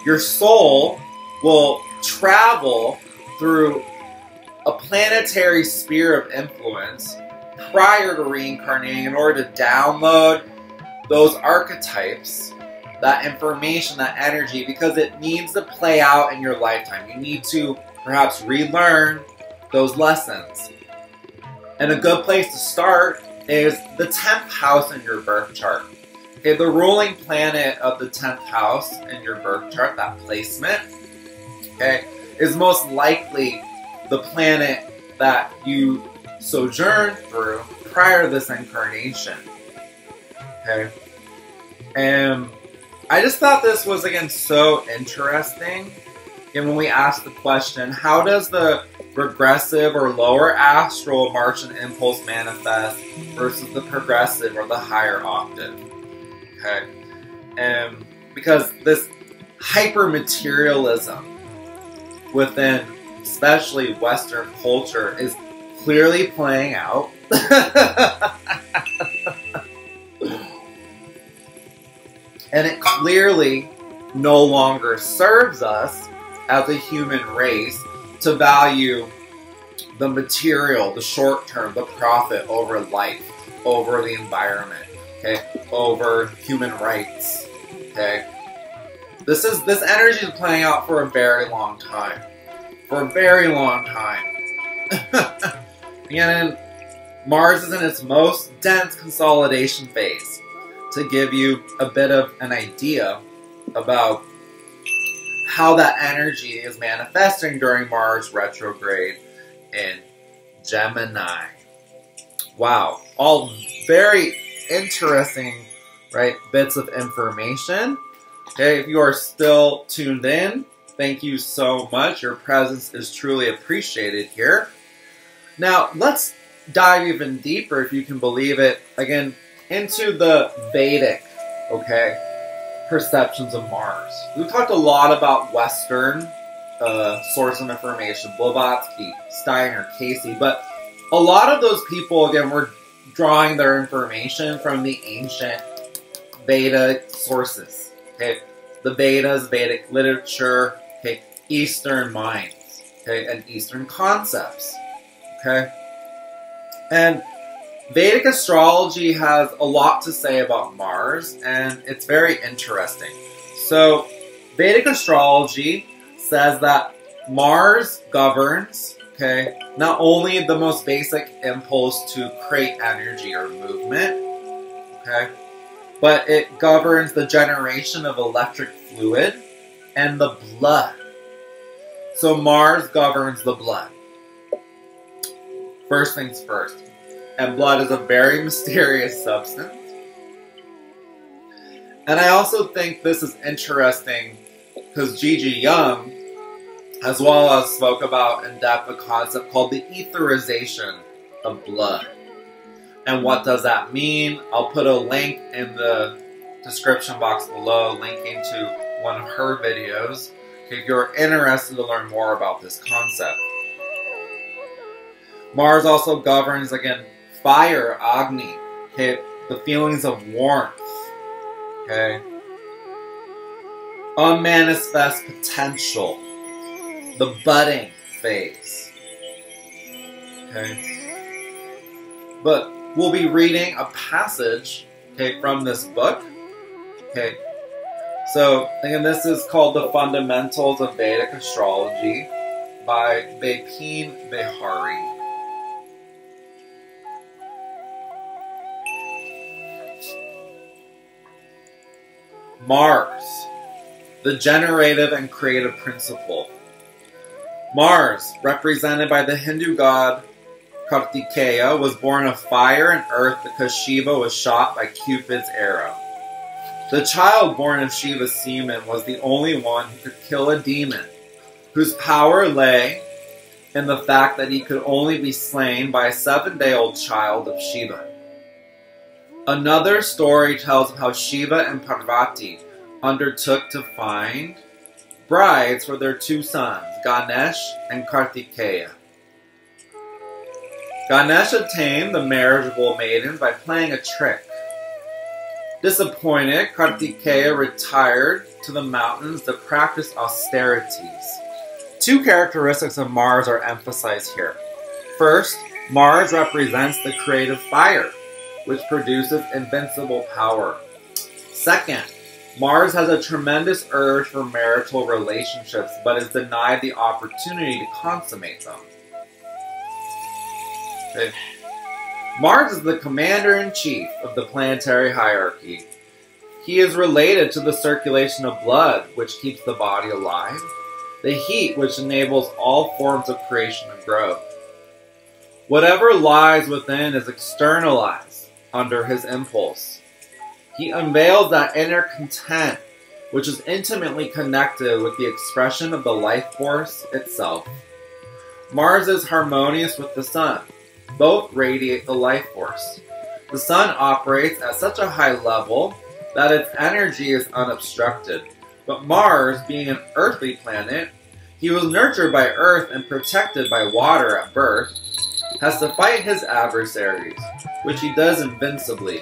your soul will travel through a planetary sphere of influence prior to reincarnating in order to download those archetypes, that information, that energy, because it needs to play out in your lifetime. You need to perhaps relearn those lessons. And a good place to start is the 10th house in your birth chart. Okay, the ruling planet of the 10th house in your birth chart, that placement, okay, is most likely the planet that you sojourned through prior to this incarnation. Okay? And I just thought this was, again, so interesting. And when we asked the question, how does the regressive or lower astral Martian impulse manifest versus the progressive or the higher octave? Okay? And because this hyper-materialism within especially Western culture is clearly playing out. And it clearly no longer serves us as a human race to value the material, the short term, the profit over life, over the environment, okay, over human rights, okay. This energy is playing out for a very long time. For a very long time. Again, Mars is in its most dense consolidation phase. To give you a bit of an idea about how that energy is manifesting during Mars retrograde in Gemini. Wow, all very interesting, right, bits of information. Okay, if you are still tuned in, thank you so much. Your presence is truly appreciated here. Now, let's dive even deeper, if you can believe it, again, into the Vedic, okay, perceptions of Mars. We've talked a lot about Western source of information, Blavatsky, Steiner, Casey, but a lot of those people, again, were drawing their information from the ancient Vedic sources, okay, the Vedas, Vedic literature, okay, Eastern minds, okay, and Eastern concepts, okay, and Vedic astrology has a lot to say about Mars, and it's very interesting. So, Vedic astrology says that Mars governs, okay, not only the most basic impulse to create energy or movement, okay, but it governs the generation of electric fluid and the blood. So Mars governs the blood. First things first. And blood is a very mysterious substance. And I also think this is interesting because Gigi Young, as well as spoke about in depth a concept called the etherization of blood. And what does that mean? I'll put a link in the description box below, linking to one of her videos if you're interested to learn more about this concept. Mars also governs, again, fire, Agni, okay, the feelings of warmth, okay, unmanifest potential, the budding phase, okay. But we'll be reading a passage, okay, from this book, okay. So, again, this is called The Fundamentals of Vedic Astrology by Bipin Bihari. Mars, the generative and creative principle. Mars, represented by the Hindu god Kartikeya, was born of fire and earth because Shiva was shot by Cupid's arrow. The child born of Shiva's semen was the only one who could kill a demon, whose power lay in the fact that he could only be slain by a 7-day-old child of Shiva. Another story tells of how Shiva and Parvati undertook to find brides for their 2 sons, Ganesh and Kartikeya. Ganesha tamed the marriageable maidens by playing a trick. Disappointed, Kartikeya retired to the mountains to practice austerities. 2 characteristics of Mars are emphasized here. First, Mars represents the creative fire, which produces invincible power. Second, Mars has a tremendous urge for marital relationships, but is denied the opportunity to consummate them. Okay. Mars is the commander-in-chief of the planetary hierarchy. He is related to the circulation of blood, which keeps the body alive, the heat, which enables all forms of creation and growth. Whatever lies within is externalized under his impulse. He unveils that inner content, which is intimately connected with the expression of the life force itself. Mars is harmonious with the Sun. Both radiate the life force. The Sun operates at such a high level that its energy is unobstructed. But Mars, being an earthly planet, he was nurtured by Earth and protected by water at birth. has to fight his adversaries, which he does invincibly.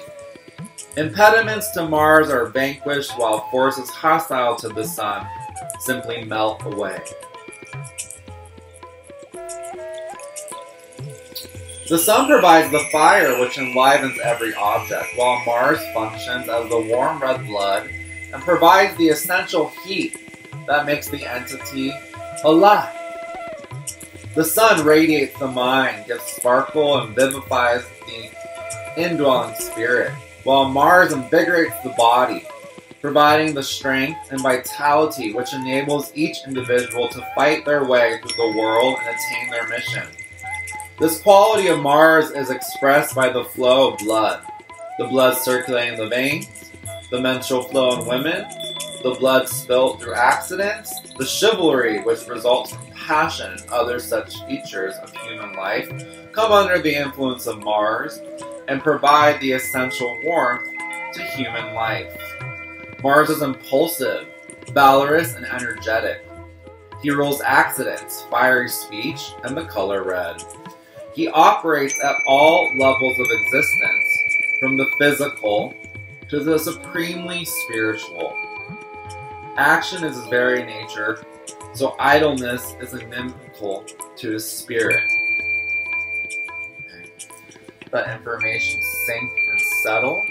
Impediments to Mars are vanquished while forces hostile to the Sun simply melt away. The Sun provides the fire which enlivens every object, while Mars functions as the warm red blood and provides the essential heat that makes the entity alive. The Sun radiates the mind, gives sparkle, and vivifies the indwelling spirit, while Mars invigorates the body, providing the strength and vitality which enables each individual to fight their way through the world and attain their mission. This quality of Mars is expressed by the flow of blood, the blood circulating in the veins, the menstrual flow in women, the blood spilt through accidents, the chivalry which results from passion and other such features of human life come under the influence of Mars and provide the essential warmth to human life. Mars is impulsive, valorous, and energetic. He rules accidents, fiery speech, and the color red. He operates at all levels of existence, from the physical to the supremely spiritual. Action is his very nature, so idleness is inimical to his spirit. Okay. Let information sink and settle.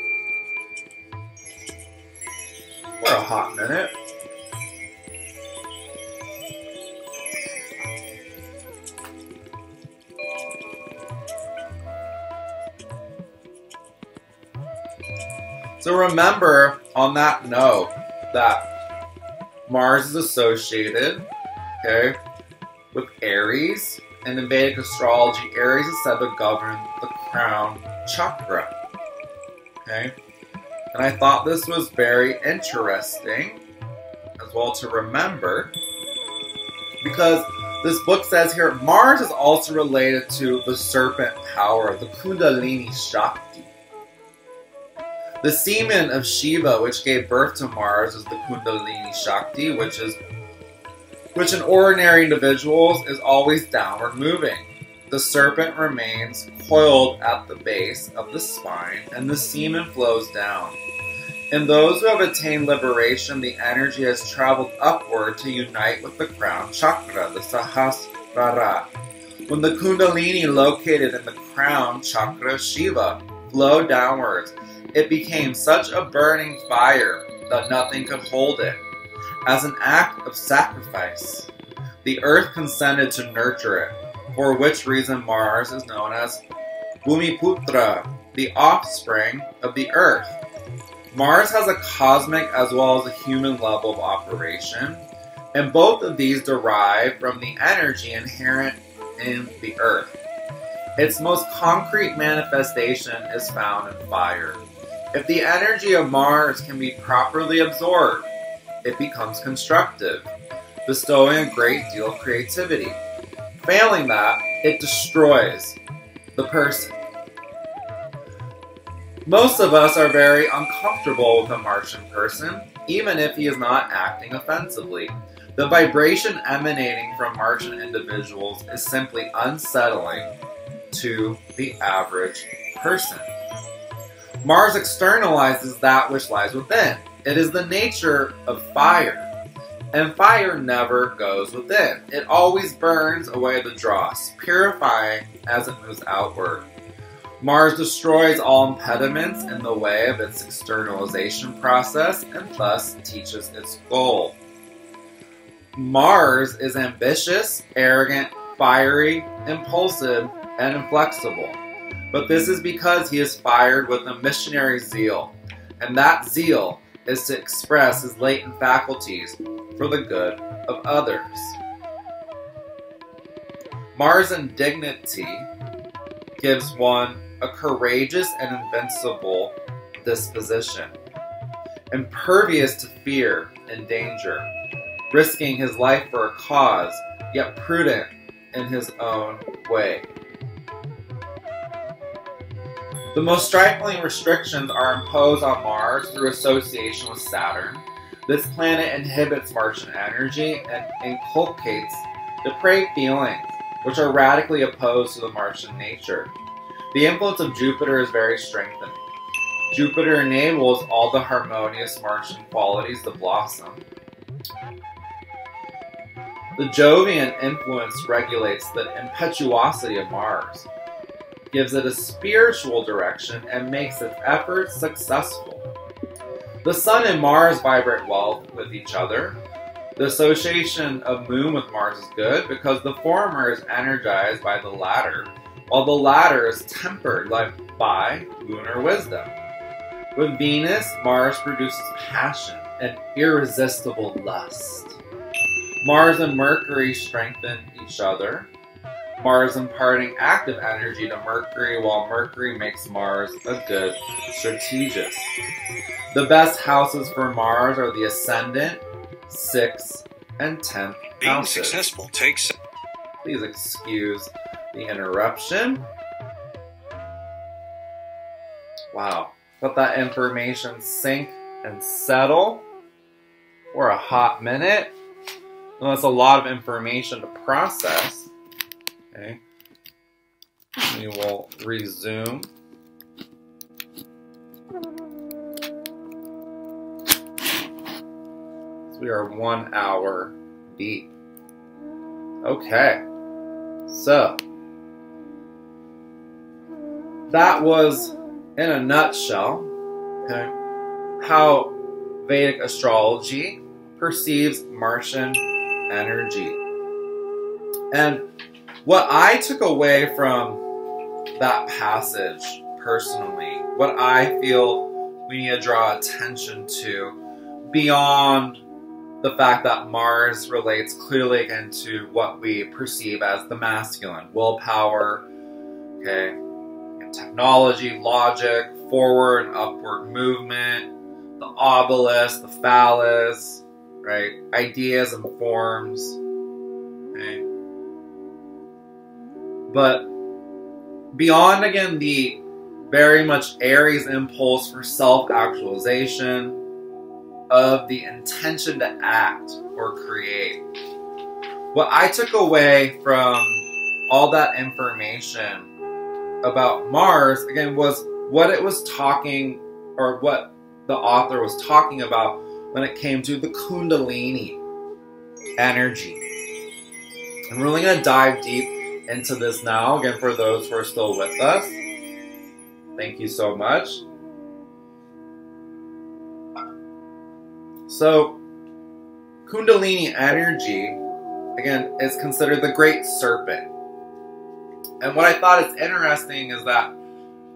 For a hot minute. So remember, on that note, that Mars is associated, okay, with Aries, and in Vedic astrology, Aries is said to govern the crown chakra, okay? And I thought this was very interesting as well to remember, because this book says here, Mars is also related to the serpent power, the Kundalini Shakti. The semen of Shiva, which gave birth to Mars, is the Kundalini Shakti, which in ordinary individuals is always downward moving. The serpent remains coiled at the base of the spine, and the semen flows down. In those who have attained liberation, the energy has traveled upward to unite with the crown chakra, the Sahasrara. When the Kundalini located in the crown chakra, Shiva, flowed downwards, it became such a burning fire that nothing could hold it. As an act of sacrifice, the earth consented to nurture it, for which reason Mars is known as Bhumiputra, the offspring of the earth. Mars has a cosmic as well as a human level of operation, and both of these derive from the energy inherent in the earth. Its most concrete manifestation is found in fire. If the energy of Mars can be properly absorbed, it becomes constructive, bestowing a great deal of creativity. Failing that, it destroys the person. Most of us are very uncomfortable with a Martian person, even if he is not acting offensively. The vibration emanating from Martian individuals is simply unsettling to the average person. Mars externalizes that which lies within. It is the nature of fire, and fire never goes within. It always burns away the dross, purifying as it moves outward. Mars destroys all impediments in the way of its externalization process and thus teaches its goal. Mars is ambitious, arrogant, fiery, impulsive, and inflexible. But this is because he is fired with a missionary zeal, and that zeal is to express his latent faculties for the good of others. Mars' indignity gives one a courageous and invincible disposition, impervious to fear and danger, risking his life for a cause, yet prudent in his own way. The most striking restrictions are imposed on Mars through association with Saturn. This planet inhibits Martian energy and inculcates depraved feelings, which are radically opposed to the Martian nature. The influence of Jupiter is very strengthening. Jupiter enables all the harmonious Martian qualities to blossom. The Jovian influence regulates the impetuosity of Mars, gives it a spiritual direction, and makes its efforts successful. The Sun and Mars vibrate well with each other. The association of Moon with Mars is good because the former is energized by the latter, while the latter is tempered by lunar wisdom. With Venus, Mars produces passion and irresistible lust. Mars and Mercury strengthen each other. Mars imparting active energy to Mercury, while Mercury makes Mars a good strategist. The best houses for Mars are the Ascendant, 6th, and 10th houses. Being successful takes... Please excuse the interruption. Wow. Let that information sink and settle for a hot minute. Well, that's a lot of information to process. Okay. We will resume. So we are 1 hour deep. Okay. So that was, in a nutshell, okay, how Vedic astrology perceives Martian energy. And what I took away from that passage personally, what I feel we need to draw attention to, beyond the fact that Mars relates clearly again to what we perceive as the masculine, willpower, okay, and technology, logic, forward and upward movement, the obelisk, the phallus, right? Ideas and forms. Okay. But beyond, again, the very much Aries impulse for self-actualization, of the intention to act or create, what I took away from all that information about Mars, again, was what it was talking, or what the author was talking about when it came to the Kundalini energy. I'm really going to dive deep into this now, again, for those who are still with us. Thank you so much. So, Kundalini energy, again, is considered the great serpent. And what I thought is interesting is that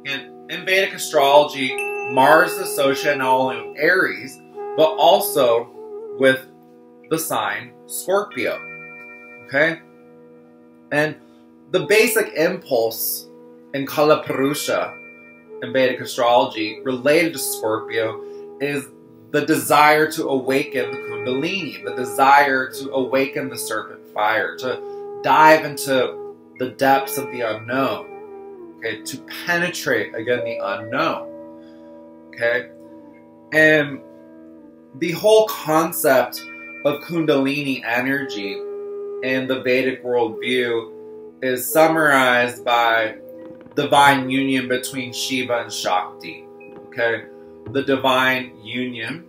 in Vedic astrology, Mars is associated not only with Aries, but also with the sign Scorpio. Okay? And the basic impulse in Kalapurusha in Vedic astrology related to Scorpio is the desire to awaken the Kundalini, the desire to awaken the serpent fire, to dive into the depths of the unknown, okay, to penetrate, again, the unknown, okay? And the whole concept of Kundalini energy in the Vedic worldview is summarized by divine union between Shiva and Shakti, okay? The divine union,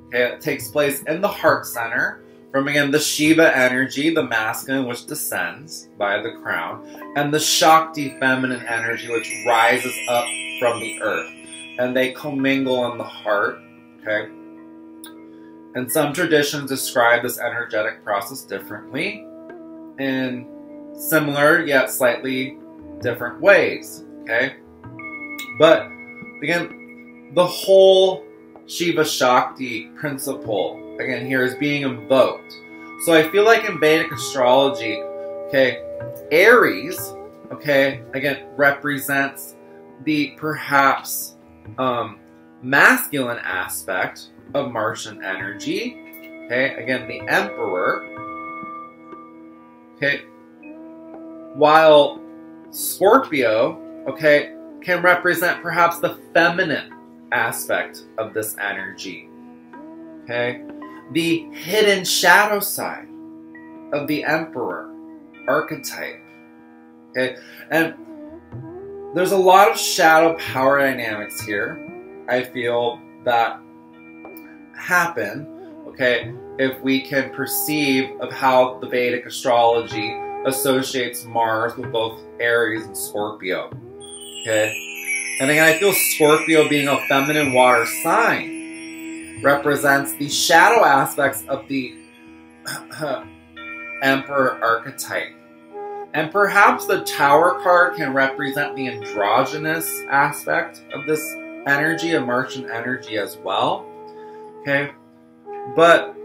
okay, it takes place in the heart center from, again, the Shiva energy, the masculine, which descends by the crown, and the Shakti feminine energy, which rises up from the earth. And they commingle in the heart, okay? And some traditions describe this energetic process differently in similar yet slightly different ways, okay? But, again, the whole Shiva Shakti principle, again, here is being invoked. So I feel like in Vedic astrology, okay, Aries, okay, again, represents the perhaps masculine aspect of Martian energy. Okay, again, the Emperor. Okay, while Scorpio, okay, can represent perhaps the feminine aspect of this energy. Okay, the hidden shadow side of the Emperor archetype. Okay, and there's a lot of shadow power dynamics here, I feel, that happen, okay, if we can perceive of how the Vedic astrology associates Mars with both Aries and Scorpio, okay? And again, I feel Scorpio, being a feminine water sign, represents the shadow aspects of the Emperor archetype. And perhaps the Tower card can represent the androgynous aspect of this energy, a merchant energy as well. Okay? But,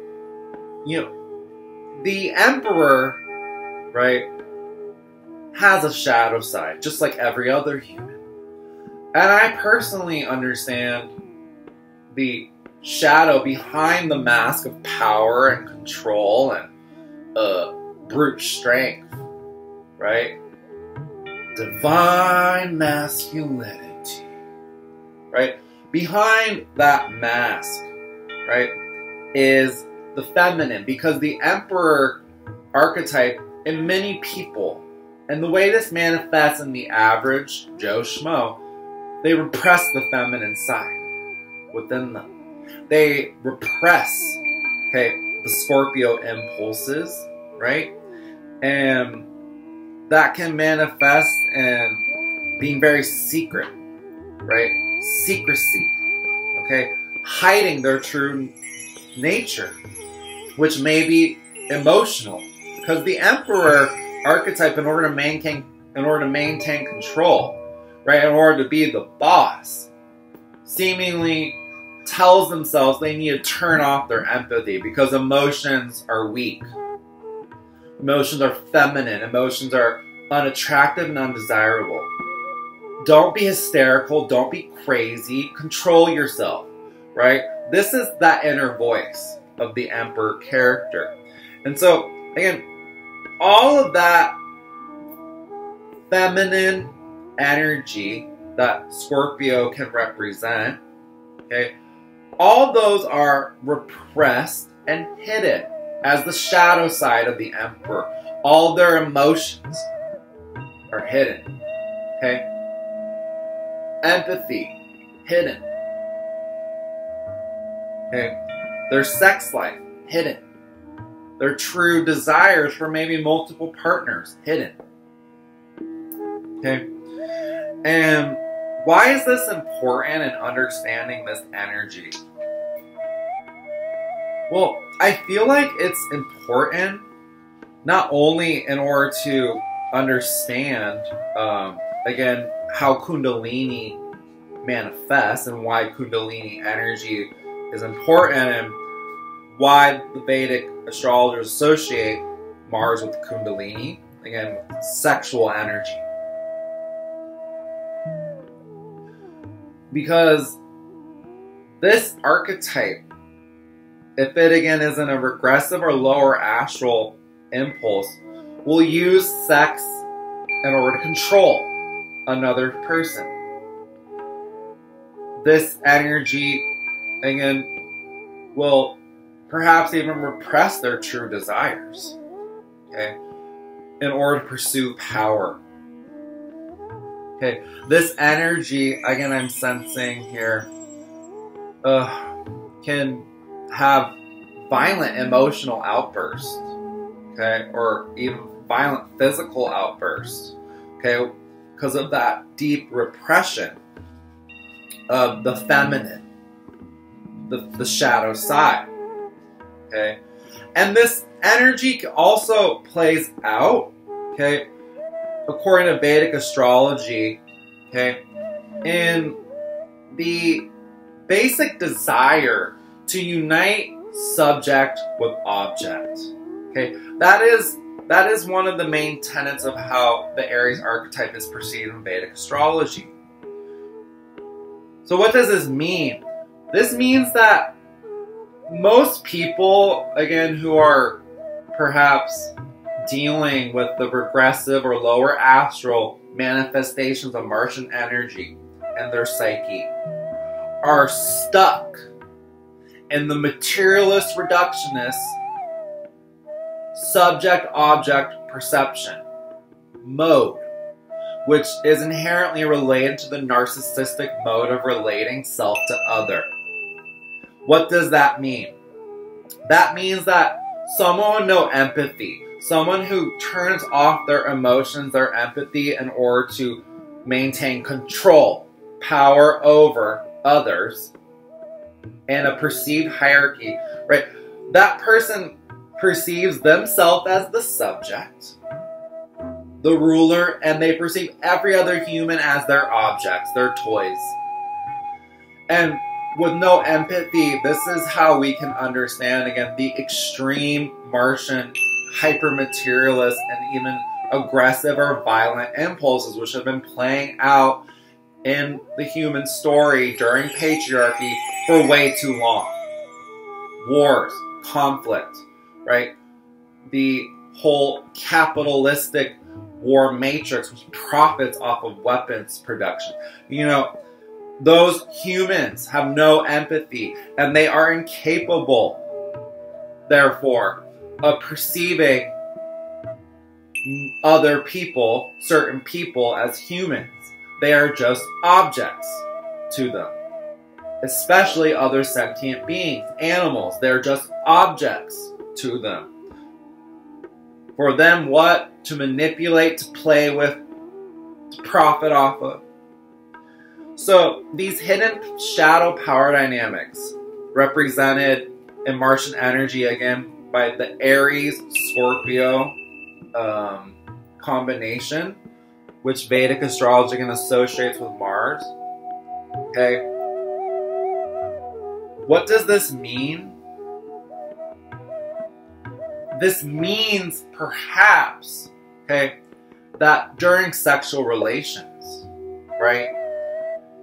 you know, the Emperor, right, has a shadow side, just like every other human. And I personally understand the shadow behind the mask of power and control and brute strength, right? Divine masculinity, right? Behind that mask, right, is the feminine, because the Emperor archetype in many people, and the way this manifests in the average Joe Schmo, they repress the feminine side within them. They repress, okay, the Scorpio impulses, right? And that can manifest in being very secret, right? Secrecy, okay? Hiding their true nature, which may be emotional. Because the Emperor archetype, in order to maintain control, right, in order to be the boss, seemingly tells themselves they need to turn off their empathy because emotions are weak. Emotions are feminine. Emotions are unattractive and undesirable. Don't be hysterical. Don't be crazy. Control yourself, right? This is that inner voice of the Emperor character. And so, again, all of that feminine energy that Scorpio can represent, okay, all those are repressed and hidden as the shadow side of the Emperor. All their emotions are hidden, okay? Empathy, hidden. Okay? Their sex life, hidden. Their true desires for maybe multiple partners, hidden. Okay? And why is this important in understanding this energy? Well, I feel like it's important not only in order to understand, again, how Kundalini manifests and why Kundalini energy is important and why the Vedic astrologers associate Mars with Kundalini, again, with sexual energy. Because this archetype, if it again isn't a regressive or lower astral impulse, will use sex in order to control another person. This energy, again, will perhaps even repress their true desires, okay, in order to pursue power. Okay, this energy, again, I'm sensing here, can have violent emotional outbursts, okay, or even violent physical outbursts, okay, because of that deep repression of the feminine, the shadow side, okay, and this energy also plays out, okay, according to Vedic astrology, okay, in the basic desire to unite subject with object. Okay, that is one of the main tenets of how the Aries archetype is perceived in Vedic astrology. So what does this mean? This means that most people, again, who are perhaps dealing with the regressive or lower astral manifestations of merchant energy in their psyche, are stuck in the materialist reductionist subject-object perception mode. which is inherently related to the narcissistic mode of relating self to other. What does that mean? That means that someone with no empathy, someone who turns off their emotions, their empathy, in order to maintain control, power over others, and a perceived hierarchy, right? That person perceives themselves as the subject, the ruler, and they perceive every other human as their objects, their toys. And with no empathy, this is how we can understand, again, the extreme Martian, hyper-materialist, and even aggressive or violent impulses which have been playing out in the human story during patriarchy for way too long. Wars, conflict, right? The whole capitalistic war matrix which profits off of weapons production. You know, those humans have no empathy, and they are incapable, therefore, of perceiving other people, certain people, as humans. They are just objects to them. Especially other sentient beings, animals. They're just objects to them. For them, what? To manipulate, to play with, to profit off of. So, these hidden shadow power dynamics, represented in Martian energy, again, by the Aries-Scorpio combination, which Vedic astrology can associates with Mars. Okay? What does this mean? This means, perhaps, okay, that during sexual relations, right?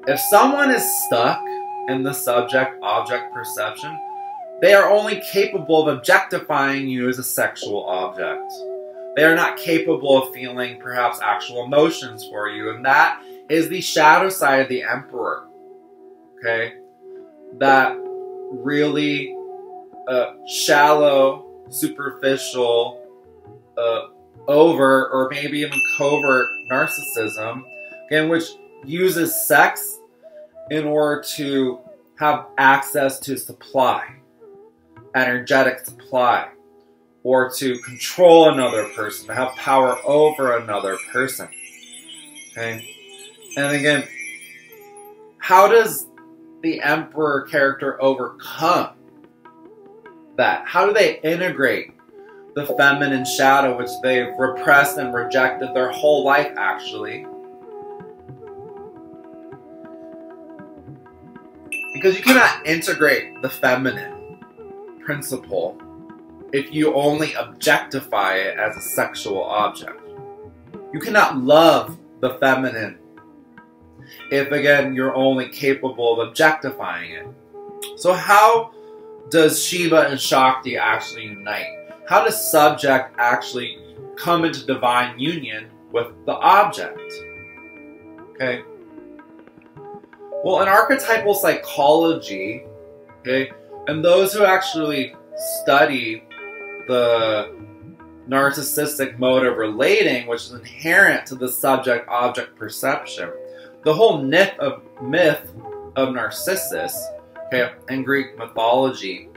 If someone is stuck in the subject-object perception, they are only capable of objectifying you as a sexual object. They are not capable of feeling, perhaps, actual emotions for you. And that is the shadow side of the Emperor. Okay? That really shallow, superficial, overt, or maybe even covert narcissism, again, which uses sex in order to have access to supply, energetic supply, or to control another person, to have power over another person. Okay? And again, how does the Emperor character overcome that? How do they integrate the feminine shadow, which they've repressed and rejected their whole life, actually? Because you cannot integrate the feminine principle if you only objectify it as a sexual object. You cannot love the feminine if, again, you're only capable of objectifying it. So how does Shiva and Shakti actually unite? How does subject actually come into divine union with the object? Okay. Well, in archetypal psychology, okay, and those who actually study the narcissistic mode of relating, which is inherent to the subject-object perception, the whole myth of Narcissus, okay, in Greek mythology,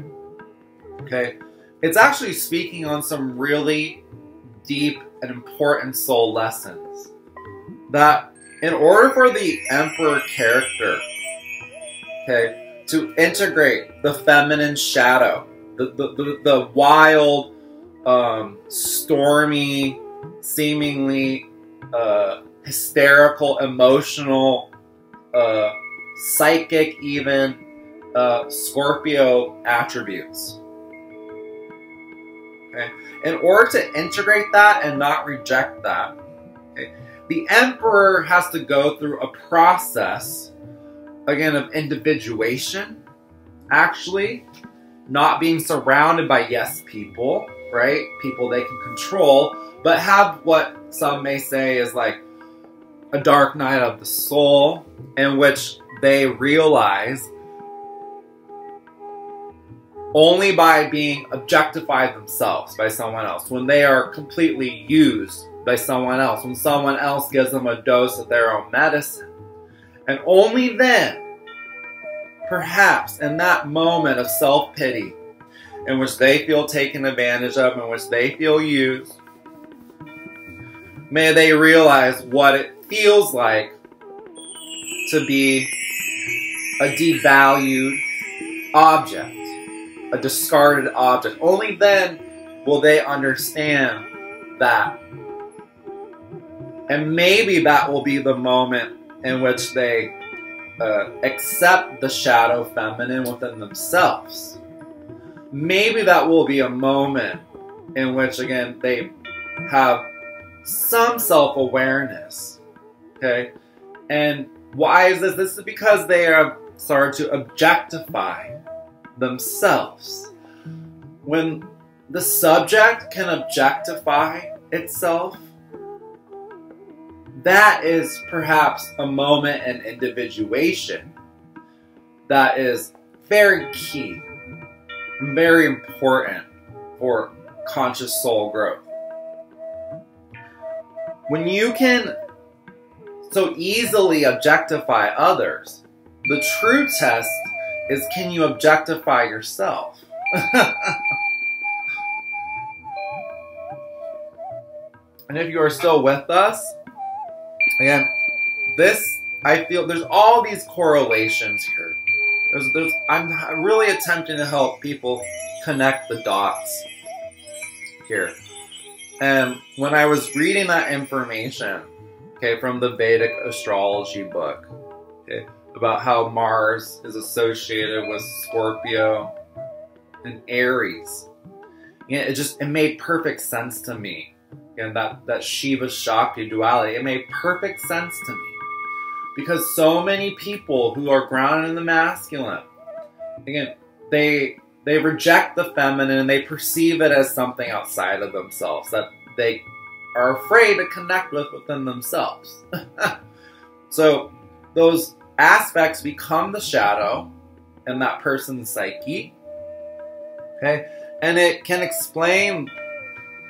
okay, it's actually speaking on some really deep and important soul lessons. That in order for the Emperor character, okay, to integrate the feminine shadow, the wild, stormy, seemingly hysterical, emotional, psychic even, Scorpio attributes. Okay? In order to integrate that and not reject that, okay, the Emperor has to go through a process, again, of individuation, actually, not being surrounded by yes people, right? People they can control, but have what some may say is like a dark night of the soul, in which they realize only by being objectified themselves by someone else, when they are completely used by someone else, when someone else gives them a dose of their own medicine. And only then, perhaps in that moment of self-pity, in which they feel taken advantage of, in which they feel used, may they realize what it feels like to be a devalued object, a discarded object. Only then will they understand that. And maybe that will be the moment in which they accept the shadow feminine within themselves. Maybe that will be a moment in which, again, they have some self-awareness. Okay? And why is this? This is because they have started to objectify themselves. When the subject can objectify itself, that is perhaps a moment in individuation that is very key, very important for conscious soul growth. When you can so easily objectify others, the true test is, can you objectify yourself? And if you are still with us, again, I feel there's all these correlations here. I'm really attempting to help people connect the dots here. And when I was reading that information, okay, from the Vedic Astrology book, okay, about how Mars is associated with Scorpio and Aries, it made perfect sense to me. Again, that Shiva Shakti duality, it made perfect sense to me. Because so many people who are grounded in the masculine, again, they reject the feminine and they perceive it as something outside of themselves that they are afraid to connect with within themselves. So those aspects become the shadow in that person's psyche. Okay? And it can explain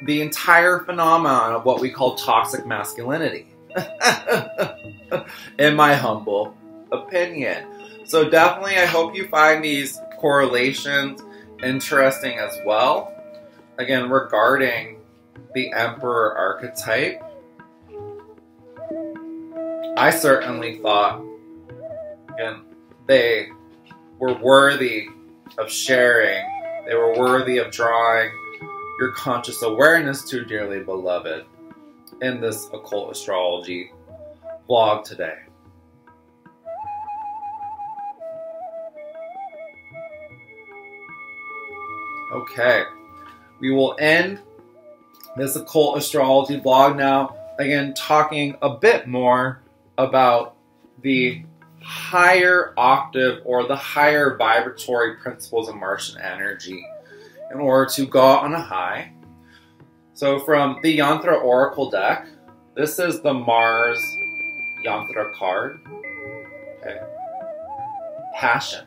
the entire phenomenon of what we call toxic masculinity. In my humble opinion. So definitely I hope you find these correlations interesting as well. Again, regarding the Emperor archetype, I certainly thought, again, they were worthy of sharing. They were worthy of drawing your conscious awareness to, dearly beloved, in this occult astrology vlog today. Okay, we will end this occult astrology vlog now, again, talking a bit more about the higher octave or the higher vibratory principles of Martian energy in order to go out on a high. So from the Yantra Oracle deck, this is the Mars Yantra card. Okay. Passion.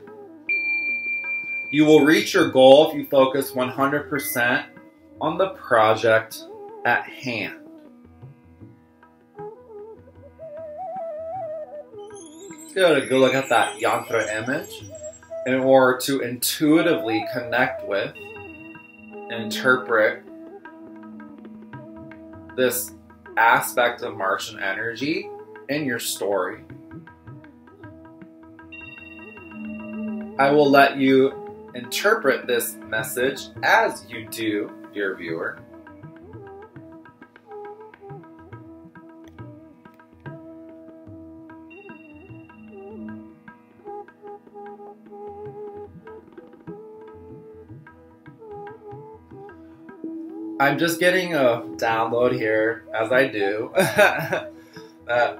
You will reach your goal if you focus 100% on the project at hand. Let's go to go look at that Yantra image in order to intuitively connect with and interpret this aspect of Martian energy in your story. I will let you interpret this message as you do, dear viewer. I'm just getting a download here, as I do, that,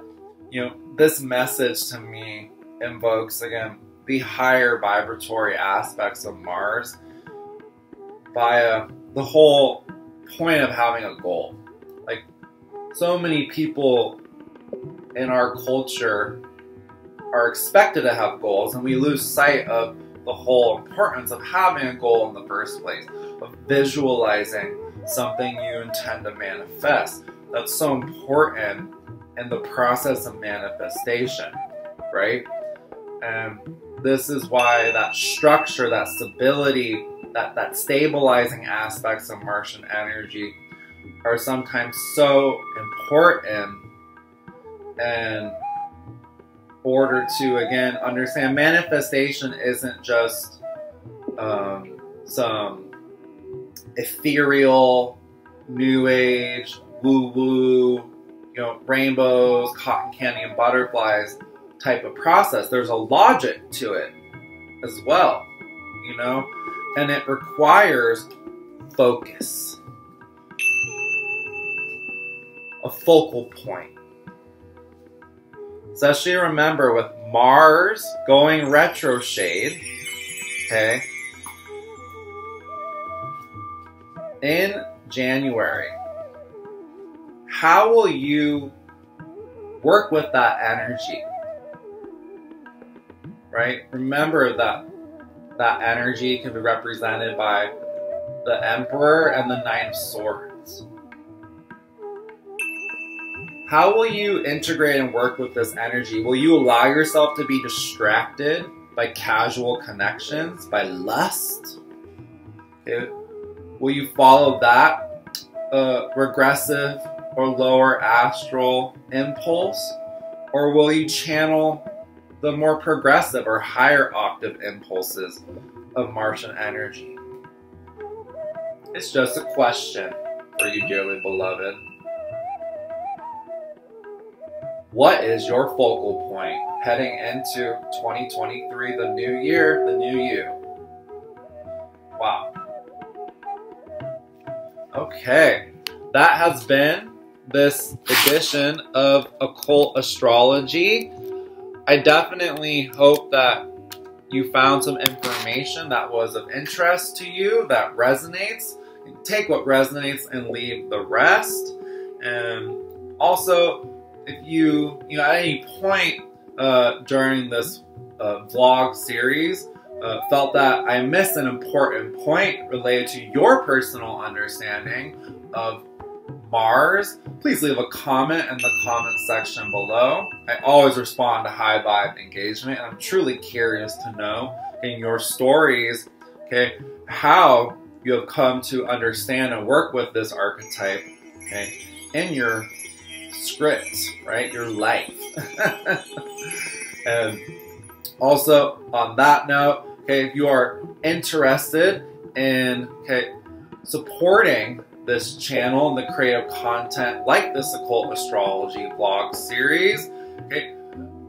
this message to me invokes, again, the higher vibratory aspects of Mars via the whole point of having a goal. Like, so many people in our culture are expected to have goals, and we lose sight of the whole importance of having a goal in the first place, of visualizing something you intend to manifest, that's so important in the process of manifestation, right? And this is why that structure, that stability, that stabilizing aspects of Martian energy are sometimes so important in order to, again, understand manifestation isn't just some ethereal, new age, woo-woo, you know, rainbows, cotton candy, and butterflies type of process. There's a logic to it as well, you know, and it requires focus, a focal point. Especially remember with Mars going retrograde, okay, in January, how will you work with that energy? Right? Remember that that energy can be represented by the Emperor and the Nine of Swords. How will you integrate and work with this energy? Will you allow yourself to be distracted by casual connections, by lust? Okay. Will you follow that regressive or lower astral impulse? Or will you channel the more progressive or higher octave impulses of Martian energy? It's just a question for you, dearly beloved. What is your focal point heading into 2023, the new year, the new you? Wow. Okay, that has been this edition of Occult Astrology. I definitely hope that you found some information that was of interest to you, that resonates. Take what resonates and leave the rest. And also, if you at any point during this vlog series felt that I missed an important point related to your personal understanding of Mars, please leave a comment in the comment section below. I always respond to high vibe engagement, and I'm truly curious to know in your stories, okay, how you have come to understand and work with this archetype, okay, in your script, right, your life. And also, on that note, okay, if you are interested in supporting this channel and the creative content like this Occult Astrology vlog series, okay,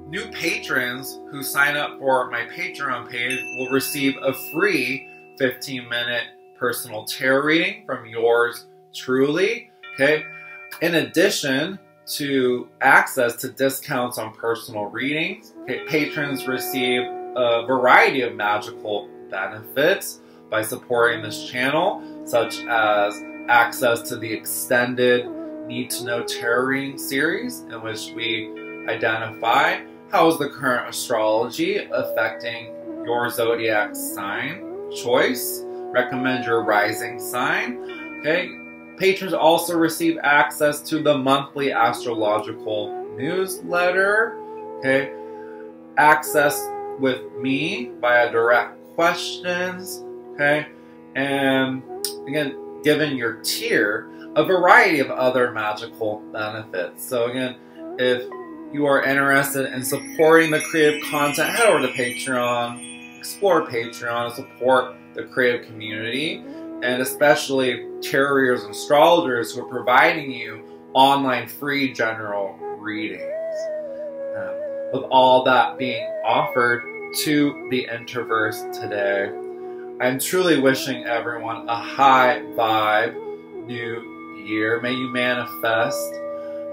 new patrons who sign up for my Patreon page will receive a free 15-minute personal tarot reading from yours truly, okay? In addition to access to discounts on personal readings, okay, patrons receive a variety of magical benefits by supporting this channel, such as access to the extended Need to Know Tarot Reading series, in which we identify how is the current astrology affecting your zodiac sign choice, recommend your rising sign, okay? Patrons also receive access to the monthly astrological newsletter, okay? Access with me via direct questions, okay? And again, given your tier, a variety of other magical benefits. So again, if you are interested in supporting the creative content, head over to Patreon, explore Patreon, and support the creative community, and especially tarot readers and astrologers who are providing you online free general readings. With all that being offered to the Interverse today, I'm truly wishing everyone a high vibe new year. May you manifest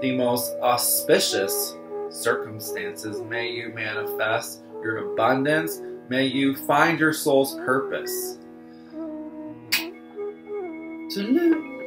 the most auspicious circumstances. May you manifest your abundance. May you find your soul's purpose. Salute.